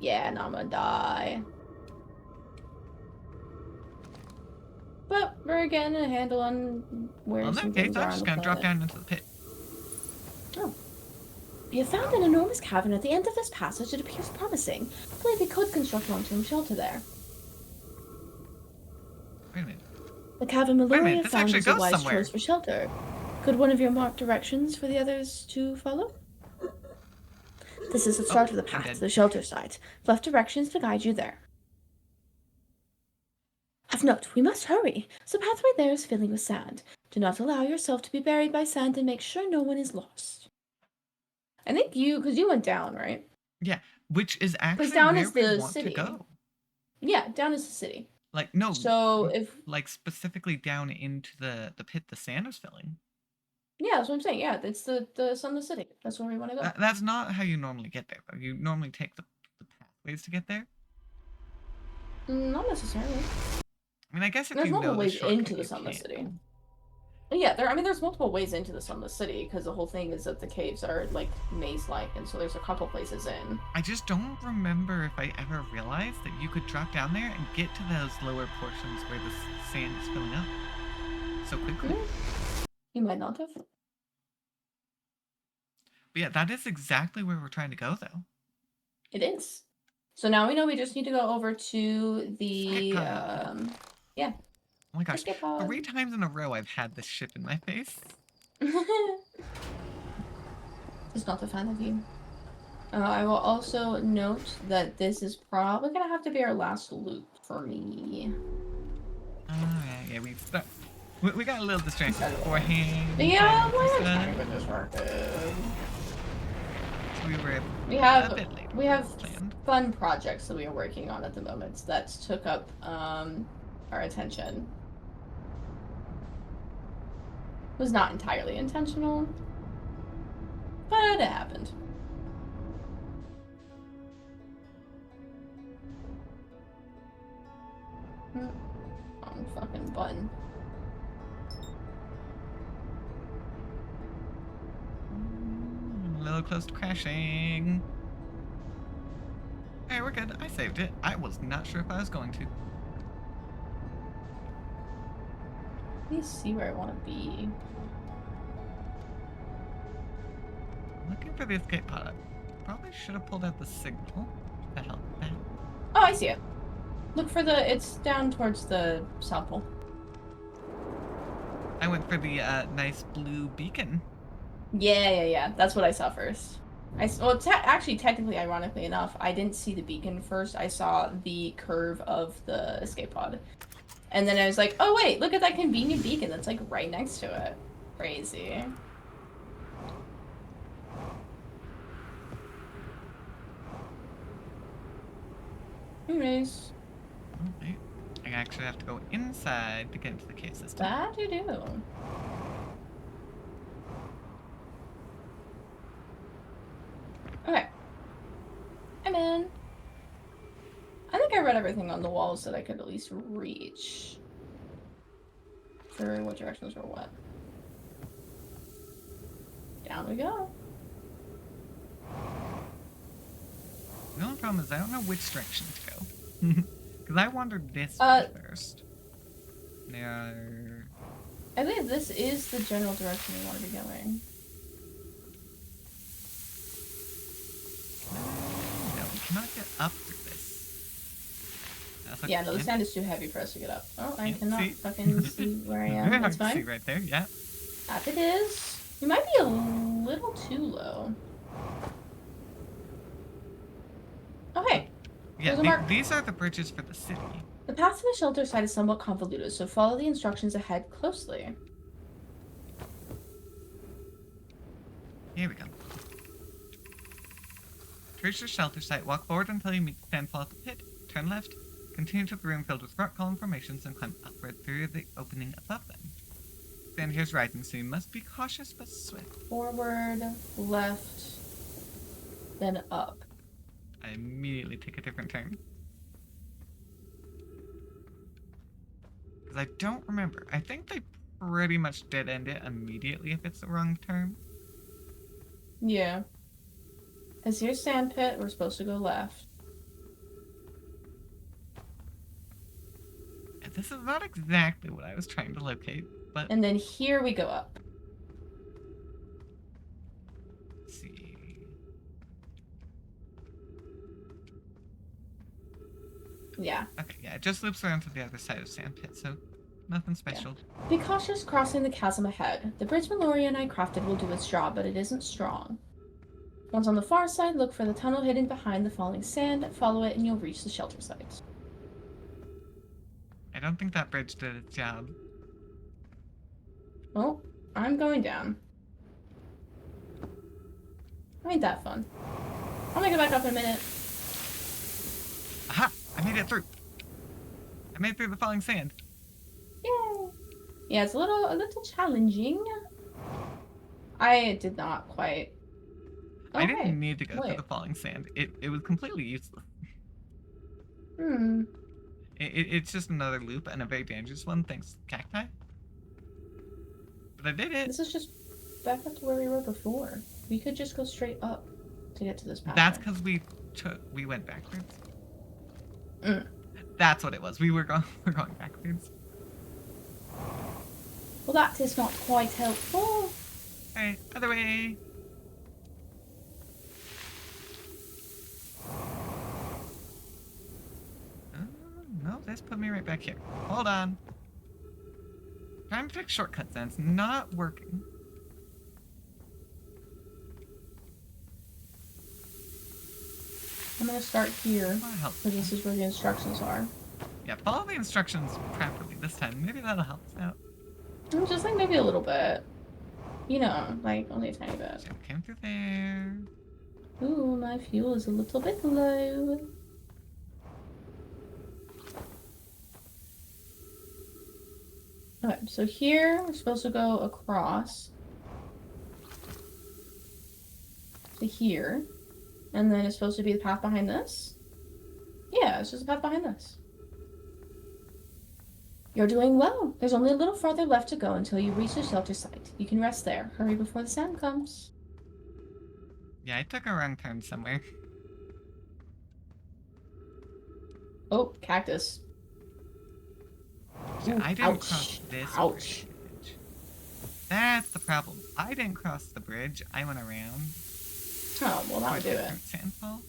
Yeah, and I'm gonna die. But we're getting a handle on where Well, in some that case, things I'm are on just the gonna drop planet. down into the pit. We have found an enormous cavern at the end of this passage. It appears promising. I believe we could construct long-term shelter there. Wait a minute. The cavern Wait a minute, Meloria this found actually was a goes wise somewhere. choice for shelter. Could one of you mark directions for the others to follow? This is the start of the I'm path dead. to the shelter site. Left directions to guide you there. Of note, we must hurry. The pathway there is filling with sand. Do not allow yourself to be buried by sand and make sure no one is lost. I think because you went down, right? Which is actually down where is we the want city. to go. Yeah, down is the city. Like, no, So if like specifically down into the pit the sand is filling. yeah, that's what I'm saying. Yeah, it's the sun, the city. That's where we want to go. That's not how you normally get there, though. You normally take the pathways to get there. Not necessarily. I mean, I guess if There's you know multiple the ways shortcut, into the you sun, the can. city. Yeah, I mean, there's multiple ways into the Sunless City because the whole thing is that the caves are like maze-like, and so there's a couple places in. I just don't remember if I ever realized that you could drop down there and get to those lower portions where the sand is filling up so quickly. You might not have. But yeah, that is exactly where we're trying to go, though. It is. So now we know we just need to go over to the Skip pod. yeah. Oh my gosh, Skip pod. 3 times in a row I've had this ship in my face. Just not a fan of you. I will also note that this is probably gonna have to be our last loop for me. Alright, yeah, we got a little distracted beforehand. Yeah, So we were a bit late. we have planned. fun projects that we are working on at the moment that took up our attention. It was not entirely intentional, but it happened. Wrong fucking button. A little close to crashing. Hey, we're good. I saved it. I was not sure if I was going to. Let me see where I want to be. Looking for the escape pod. Probably should have pulled out the signal to help with that. Oh, I see it. Look for it's down towards the South Pole. I went for the nice blue beacon. Yeah. That's what I saw first. Actually, technically, ironically enough, I didn't see the beacon first. I saw the curve of the escape pod. And then I was like, oh wait, look at that convenient beacon that's like right next to it. Crazy. Anyways. Okay. I actually have to go inside to get into the cave system. That you do. Okay. I'm in. I think I read everything on the walls that I could at least reach. For what directions were what. Down we go. The only problem is I don't know which direction to go. Because I wandered this way first. There. I think this is the general direction we want to be going. No, we cannot get up through this. Yeah, no, the sand is too heavy for us to get up. Oh, I Yeah, cannot see? fucking see where I am. Very That's hard to fine. see right there, yeah. That it is. You might be a little too low. Okay. Yeah, There's a mark. these are the bridges for the city. The path to the shelter site is somewhat convoluted, so follow the instructions ahead closely. Here we go. Reach the shelter site, walk forward until you meet the sandfall at the pit, turn left, continue to the room filled with rock column formations and climb upward through the opening above them. Sand here is rising, so you must be cautious but swift. Forward, left, then up. I immediately take a different turn. Because I don't remember. I think they pretty much dead end it immediately if it's the wrong turn. Yeah. As here's sand pit, we're supposed to go left. And this is not exactly what I was trying to locate, but And then here we go up. let's see. Yeah. Okay, yeah, it just loops around to the other side of sand pit, so nothing special. Be cautious crossing the chasm ahead. The bridge Meloria and I crafted will do its job, but it isn't strong. Once on the far side, look for the tunnel hidden behind the falling sand, follow it, and you'll reach the shelter site. I don't think that bridge did its job. Well, I'm going down. Ain't that fun. I'll make it back up in a minute. Aha! I made it through! I made it through the falling sand. Yay! Yeah, it's a little challenging. I did not quite. I Okay, didn't need to go through wait. the falling sand. It was completely useless. Hmm. It's just another loop and a very dangerous one, thanks to cacti. But I did it. This is just back up to where we were before. We could just go straight up to get to this path. That's because we went backwards. Mm. That's what it was. We're going backwards. Well, that is not quite helpful. Alright, other way. No, this put me right back here. Hold on. Trying to take shortcuts and it's not working. I'm gonna start here, That'll help. because this is where the instructions are. Yeah, follow the instructions properly this time. Maybe that'll help us out. Just like maybe a little bit. You know, like only a tiny bit. So we came through there. Ooh, my fuel is a little bit low. Okay, so here we're supposed to go across to here, and then it's supposed to be the path behind this. Yeah, it's just the path behind this. You're doing well. There's only a little farther left to go until you reach the shelter site. You can rest there. Hurry before the sun comes. Yeah, I took a wrong turn somewhere. Oh, cactus. Yeah, Ooh, I didn't ouch. cross this Ouch. bridge. That's the problem. I didn't cross the bridge. I went around. Oh, well, that would do it. Sandfall.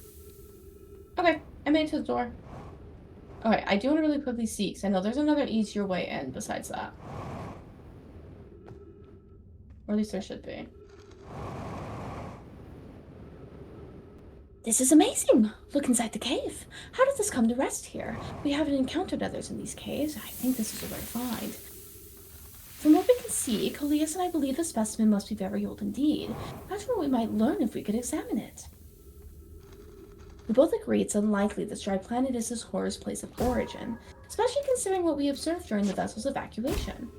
Okay, I made it to the door. Okay, I do want to really quickly see, because I know there's another easier way in besides that. Or at least there should be. This is amazing! Look inside the cave. How did this come to rest here? We haven't encountered others in these caves. I think this is a rare find. From what we can see, Coleus and I believe the specimen must be very old indeed. Imagine what we might learn if we could examine it. We both agree it's unlikely this dry planet is this horror's place of origin, especially considering what we observed during the vessel's evacuation.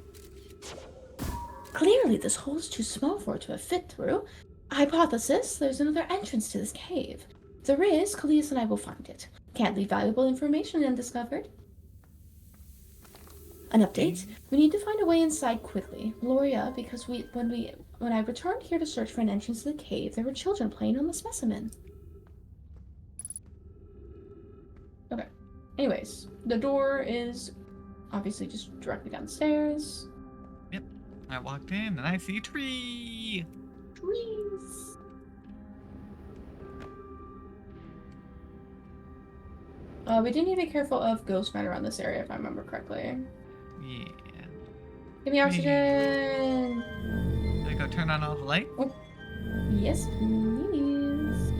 Clearly, this hole is too small for it to have fit through. Hypothesis, there's another entrance to this cave. If there is, Coleus and I will find it. Can't leave valuable information undiscovered. An update. We need to find a way inside quickly. Gloria, because when I returned here to search for an entrance to the cave, there were children playing on the specimen. Okay. Anyways, the door is obviously just directly downstairs. I walked in and I see a tree. Trees. We do need to be careful of ghosts right around this area, if I remember correctly. Yeah. Give me oxygen! Did I go turn on all the lights? Yes, please.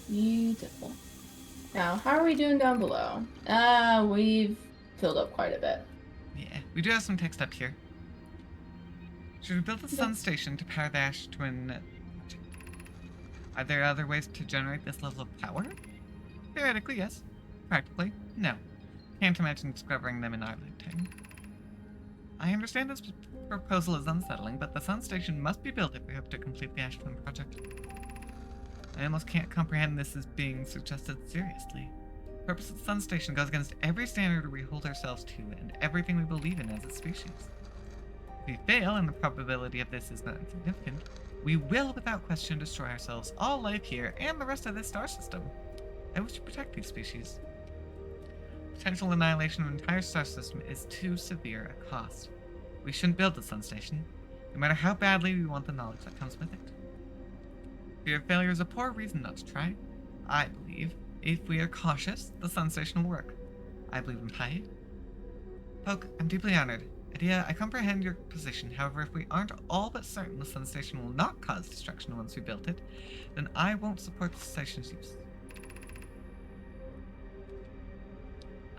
Beautiful. Now, how are we doing down below? We've filled up quite a bit. Yeah, we do have some text up here. Should we build a sun Yeah. station to power the Ash Twin? Are there other ways to generate this level of power? Theoretically, yes. Practically, no. Can't imagine discovering them in our lifetime. I understand this proposal is unsettling, but the sun station must be built if we hope to complete the Ash Twin project. I almost can't comprehend this as being suggested seriously. The purpose of the sun station goes against every standard we hold ourselves to and everything we believe in as a species. If we fail, and the probability of this is not insignificant, we will without question destroy ourselves, all life here, and the rest of this star system. I wish to protect these species. Potential annihilation of an entire star system is too severe a cost. We shouldn't build the sun station, no matter how badly we want the knowledge that comes with it. Fear of failure is a poor reason not to try. I believe, if we are cautious, the sun station will work. I believe in Pai. Poke, I'm deeply honored. Idea, I comprehend your position. However, if we aren't all but certain the sun station will not cause destruction once we built it, then I won't support the station's use.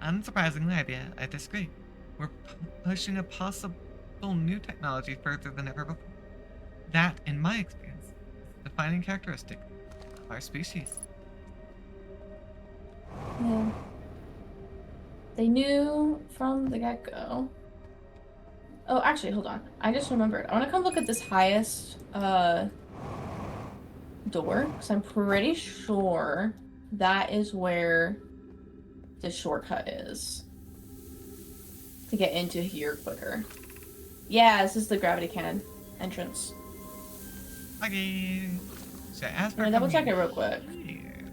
Unsurprisingly, Idea, I disagree. We're pushing a possible new technology further than ever before. That, in my experience, is the defining characteristic of our species. Yeah. They knew from the get-go. Oh, actually, hold on. I just remembered. I want to come look at this highest door, because I'm pretty sure that is where the shortcut is. to get into here quicker. Yeah, this is the gravity cannon entrance. Okay. So as I'm we're gonna double check coming it real quick. here-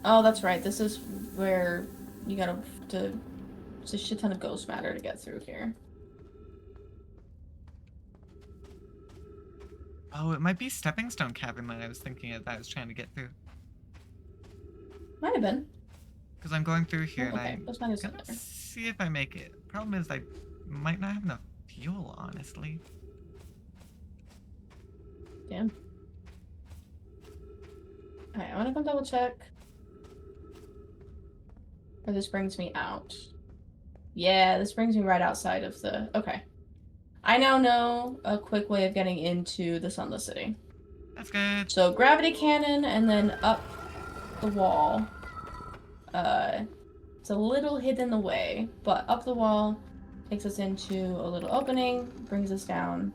Oh, that's right. This is where you gotta to. It's a shit ton of ghost matter to get through here. Oh, it might be Stepping Stone Cavern that I was thinking of that I was trying to get through. Might have been. Because I'm going through here Oh, okay, and let's find I'm this gonna up there. see if I make it. Problem is I might not have enough fuel, honestly. Damn. Alright, I'm gonna come double check. Or this brings me out. Yeah, this brings me right outside of the... Okay. I now know a quick way of getting into the Sunless City. That's good. So, gravity cannon, and then up the wall. It's a little hidden away, but up the wall takes us into a little opening, brings us down.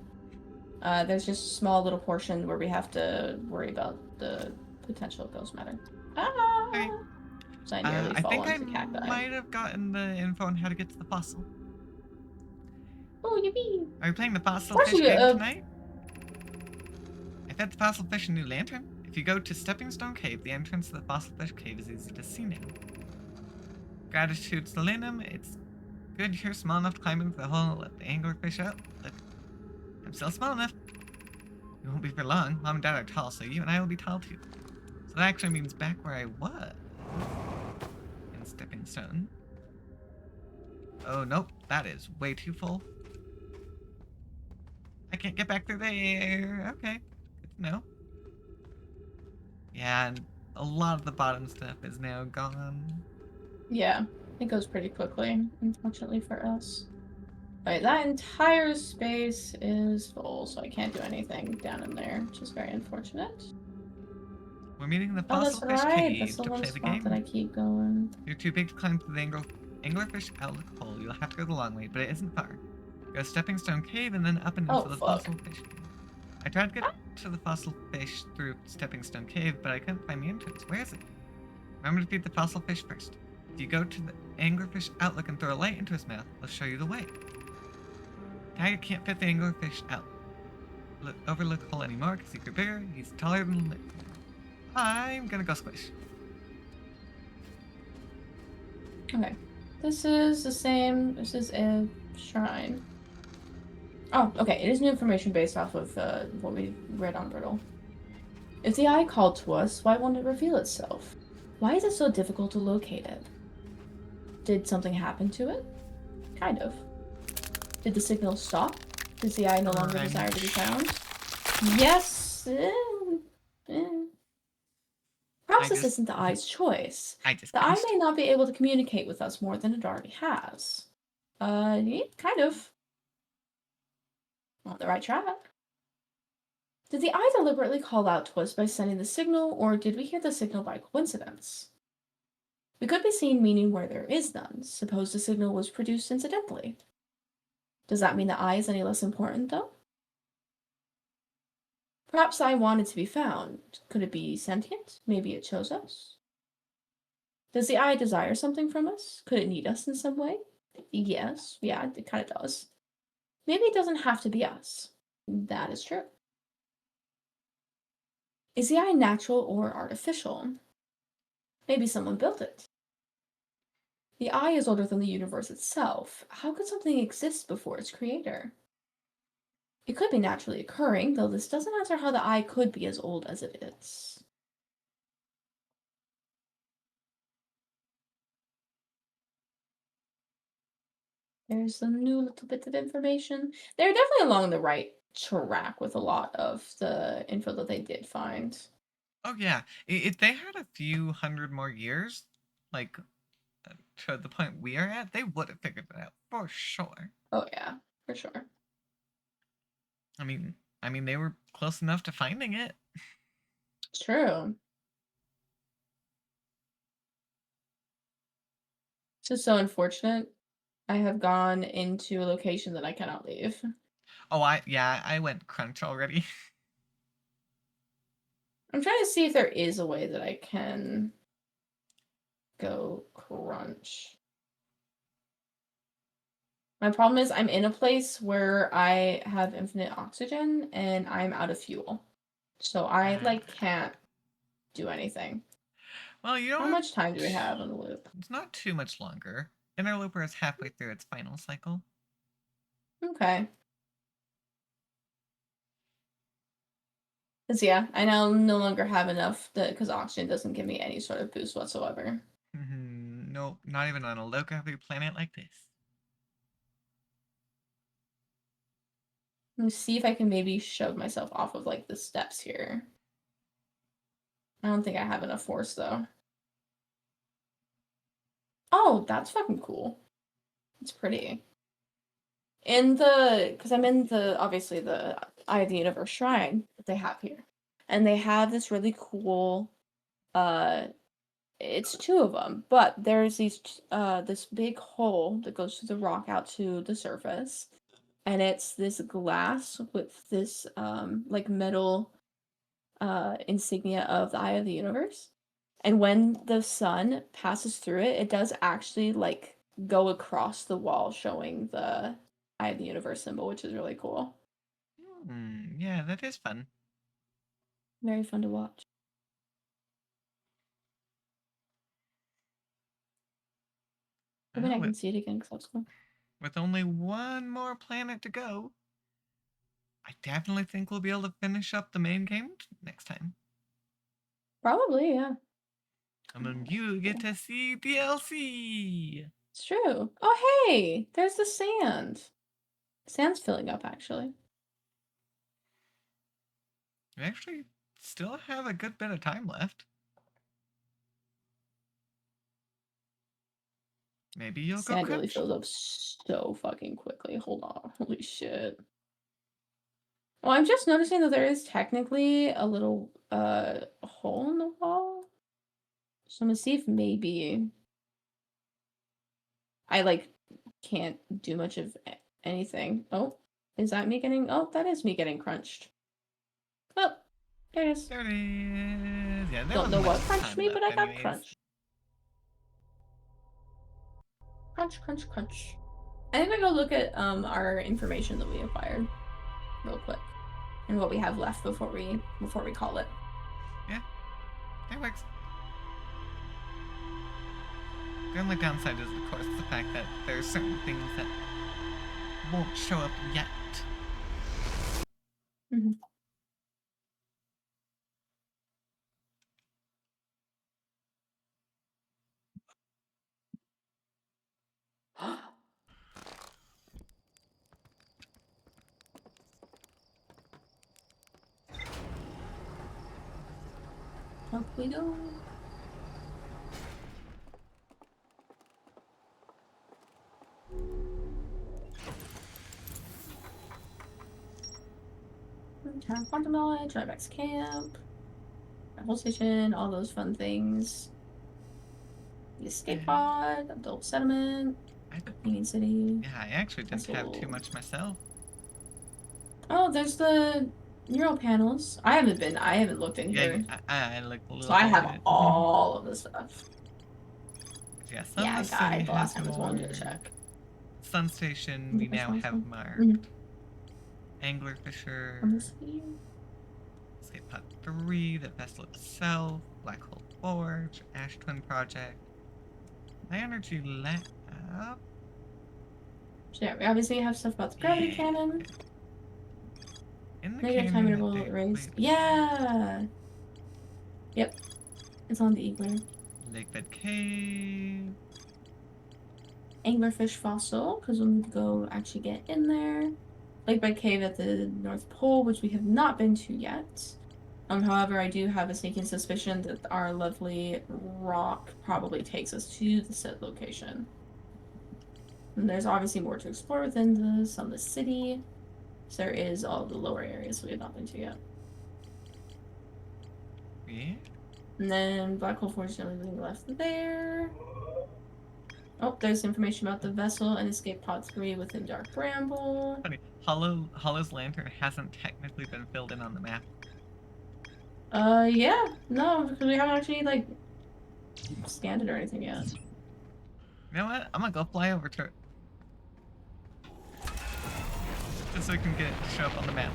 There's just a small little portion where we have to worry about the potential ghost matter. Ah! Okay. So I nearly I fall think I into cacti. might have gotten the info on how to get to the fossil. Oh, yippee! Are you playing the fossil Where's fish you, game tonight? I fed the fossil fish a new lantern. If you go to Stepping Stone Cave, the entrance to the fossil fish cave is easy to see now. Gratitude Selenum, it's good you're small enough to climb into the hole and let the anglerfish out. Look, I'm still small enough. It won't be for long. Mom and Dad are tall, so you and I will be tall too. So that actually means back where I was in Stepping Stone. Oh, nope, that is way too full. I can't get back through there. Okay, good to know. Yeah, and a lot of the bottom stuff is now gone. Yeah, it goes pretty quickly, unfortunately for us. Alright, that entire space is full, so I can't do anything down in there, which is very unfortunate. We're meeting the Oh, that's fossil fish right. cave That's the to one play the spot game. that I keep going. If you're too big to climb to the anglerfish outlook hole, you'll have to go the long way, but it isn't far. Go Stepping Stone Cave and then up and into Oh, the fuck. fossil fish cave. I tried to get to the fossil fish through Stepping Stone Cave, but I couldn't find the entrance. Where is it? Remember to feed the fossil fish first. If you go to the anglerfish outlook and throw a light into his mouth, it'll show you the way. Tiger can't fit the anglerfish overlook hole anymore because he grew bigger. He's taller than the lid. I'm gonna go squish. Okay. This is the same. This is a shrine. Oh, okay. It is new information based off of what we read on Riddle. If the eye called to us, why won't it reveal itself? Why is it so difficult to locate it? Did something happen to it? Kind of. Did the signal stop? Does the eye no longer Right. desire to be found? Yes. Perhaps this just- isn't the eye's choice. I just The eye bounced. may not be able to communicate with us more than it already has. Yeah, kind of. On the right track. Did the eye deliberately call out to us by sending the signal, or did we hear the signal by coincidence? We could be seeing meaning where there is none. Suppose the signal was produced incidentally. Does that mean the eye is any less important, though? Perhaps the eye wanted to be found. Could it be sentient? Maybe it chose us. Does the eye desire something from us? Could it need us in some way? Yes, yeah, it kind of does. Maybe it doesn't have to be us. That is true. Is the eye natural or artificial? Maybe someone built it. The eye is older than the universe itself. How could something exist before its creator? It could be naturally occurring, though this doesn't answer how the eye could be as old as it is. There's a new little bit of information. They're definitely along the right track with a lot of the info that they did find. Oh yeah, if they had a few hundred more years, like to the point we are at, they would have figured it out for sure. Oh yeah, for sure. I mean, they were close enough to finding it. It's true. This is so unfortunate. I have gone into a location that I cannot leave. Oh, I went crunch already. I'm trying to see if there is a way that I can go crunch. My problem is I'm in a place where I have infinite oxygen and I'm out of fuel. So I like can't do anything. Well, you don't How have much time do we have on the loop? It's not too much longer. Interloper is halfway through its final cycle. Okay. Cause yeah, I now no longer have enough because oxygen doesn't give me any sort of boost whatsoever. Nope, not even on a low gravity planet like this. Let me see if I can maybe shove myself off of like the steps here. I don't think I have enough force though. Oh, that's fucking cool. It's pretty. Because I'm in obviously the Eye of the Universe shrine that they have here. And they have this really cool, it's two of them, but there's this big hole that goes through the rock out to the surface. And it's this glass with this, like metal, insignia of the Eye of the Universe. And when the sun passes through it, it does actually like go across the wall, showing the Eye of the Universe symbol, which is really cool. Yeah, that is fun. Very fun to watch. I mean, I can see it again because that's cool. With only one more planet to go, I definitely think we'll be able to finish up the main game next time. Probably, yeah. And then you get to see DLC. It's true. Oh, hey, there's the sand. Sand's filling up, actually. We actually still have a good bit of time left. Maybe you'll go Sand really crunch. fills up so fucking quickly. Hold on. Holy shit. Well, I'm just noticing that there is technically a little hole in the wall. So I'm gonna see if maybe I like can't do much of anything. Oh, is that me getting? Oh, that is me getting crunched. Oh, there it is. There it is. Yeah, there Don't know wasn't what much crunched time me, but I left got anyways. crunched. Crunch, crunch, crunch. I think I go look at our information that we acquired real quick and what we have left before we call it. Yeah, that works. The only downside is, of course, the fact that there's certain things that won't show up yet. Mm-hmm. Up we go. Return quantum knowledge, Ryback's camp, whole station, all those fun things. The escape pod, adult settlement, Union City. Yeah, I actually didn't have too much myself. Oh, there's the neural panels. I haven't looked in here. Yeah, I looked a little. So I have bit. all of the stuff. Yeah, I died the last time I was going to check. Sun Station, we now have marked. Anglerfisher. Escape Pod 3, the vessel itself, Black Hole Forge, Ash Twin Project, High Energy Lab. So yeah, we obviously have stuff about the gravity cannon. In the Negative time interval erased. Yeah! Yep. It's on the Eagler. Lakebed Cave. Anglerfish fossil, because we'll need to go actually get in there. Lakebed Cave at the North Pole, which we have not been to yet. However, I do have a sneaking suspicion that our lovely rock probably takes us to the said location. And there's obviously more to explore within the Sunless City. So there is all the lower areas we have not been to yet. Yeah. And then Black Hole Forge is the only thing left there. Oh, there's information about the vessel and Escape Pod 3 within Dark Bramble. Funny, Hollow's lantern hasn't technically been filled in on the map. Yeah, no, because we haven't actually, like, scanned it or anything yet. You know what? I'm gonna go fly over to it. just so we can get it to show up on the map.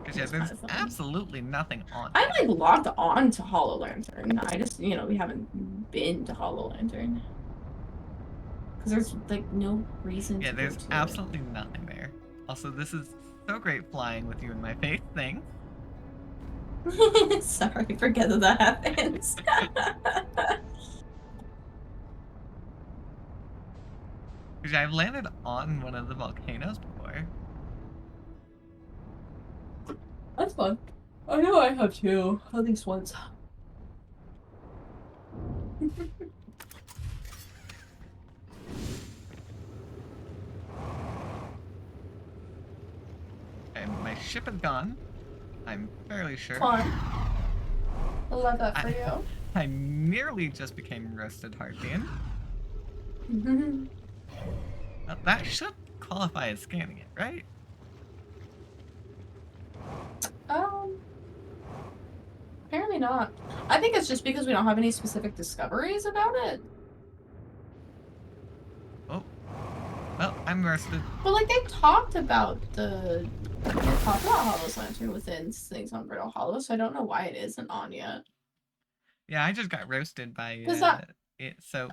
Because yeah, That's there's kinda fun. absolutely nothing on I it. like logged on to Hollow Lantern. I just, you know, we haven't been to Hollow Lantern. Because there's like no reason Yeah, to there's go to absolutely nothing there. Also, this is so great flying with you in my face thing. it. Sorry, forget that that happens. Because I've landed on one of the volcanoes before. That's fun. I know I have too, at least once. And my ship is gone. I'm fairly sure. Fun. I love that for I- you. I nearly just became roasted Harpian. That should qualify as scanning it, right? Apparently not. I think it's just because we don't have any specific discoveries about it. Oh. Well, I'm roasted. But like they talked about Hollow's Lantern within things on Brittle Hollow, so I don't know why it isn't on yet. Yeah, I just got roasted by Does that- it, so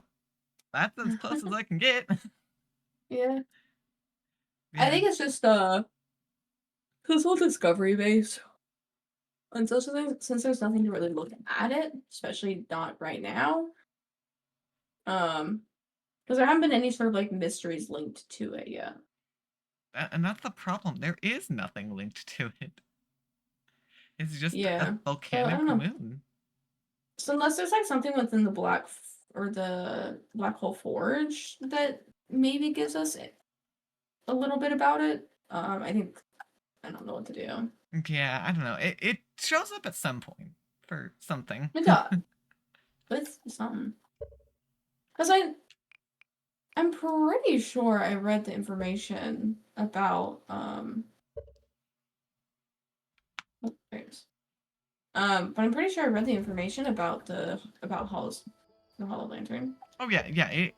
that's as close as I can get. Yeah. I think it's just this whole discovery base. And so since there's nothing to really look at it, especially not right now, because there haven't been any sort of like mysteries linked to it yet. And that's the problem. There is nothing linked to it. It's just Yeah. a volcanic know. moon. So unless there's like something within the the Black Hole Forge that maybe gives us a little bit about it, I think I don't know what to do. Yeah, I don't know. It shows up at some point for something. It does. But it's something. Because I'm pretty sure I read the information about oh, there it is. But I'm pretty sure I read the information about the Hollow Lantern. Oh yeah, yeah.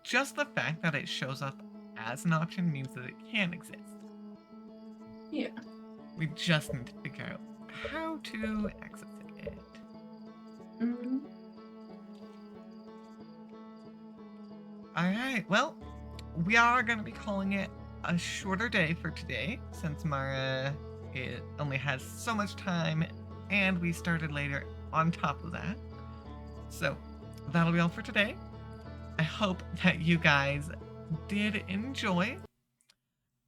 Just the fact that it shows up as an option means that it can exist. Yeah. We just need to figure out how to access it. Mm-hmm. Alright, well, we are going to be calling it a shorter day for today, since Mara it only has so much time, and we started later on top of that. So, that'll be all for today. I hope that you guys did enjoy.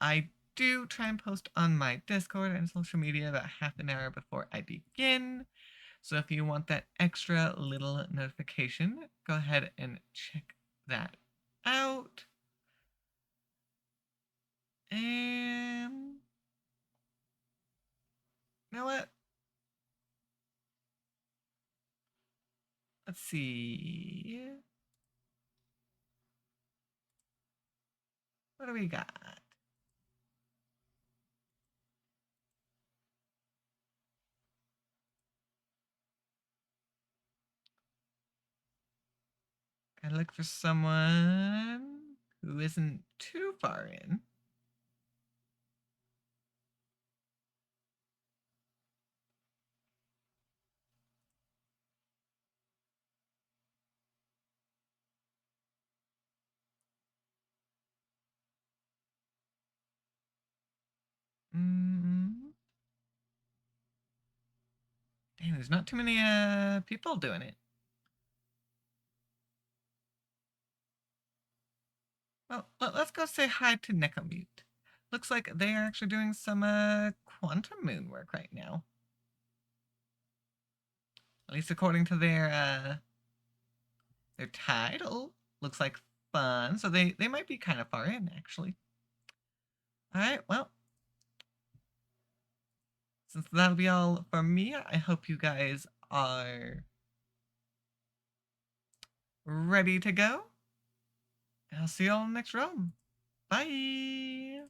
I do try and post on my Discord and social media about half an hour before I begin. So if you want that extra little notification, go ahead and check that out. And you know what? Let's see. What do we got? Gotta look for someone who isn't too far in. Dang, there's not too many people doing it. Well, let's go say hi to Necomute. Looks like they are actually doing some quantum moon work right now. At least according to their title. Looks like fun. So they might be kind of far in, actually. Alright, well. Since that'll be all from me, I hope you guys are ready to go. And I'll see you all in the next room. Bye!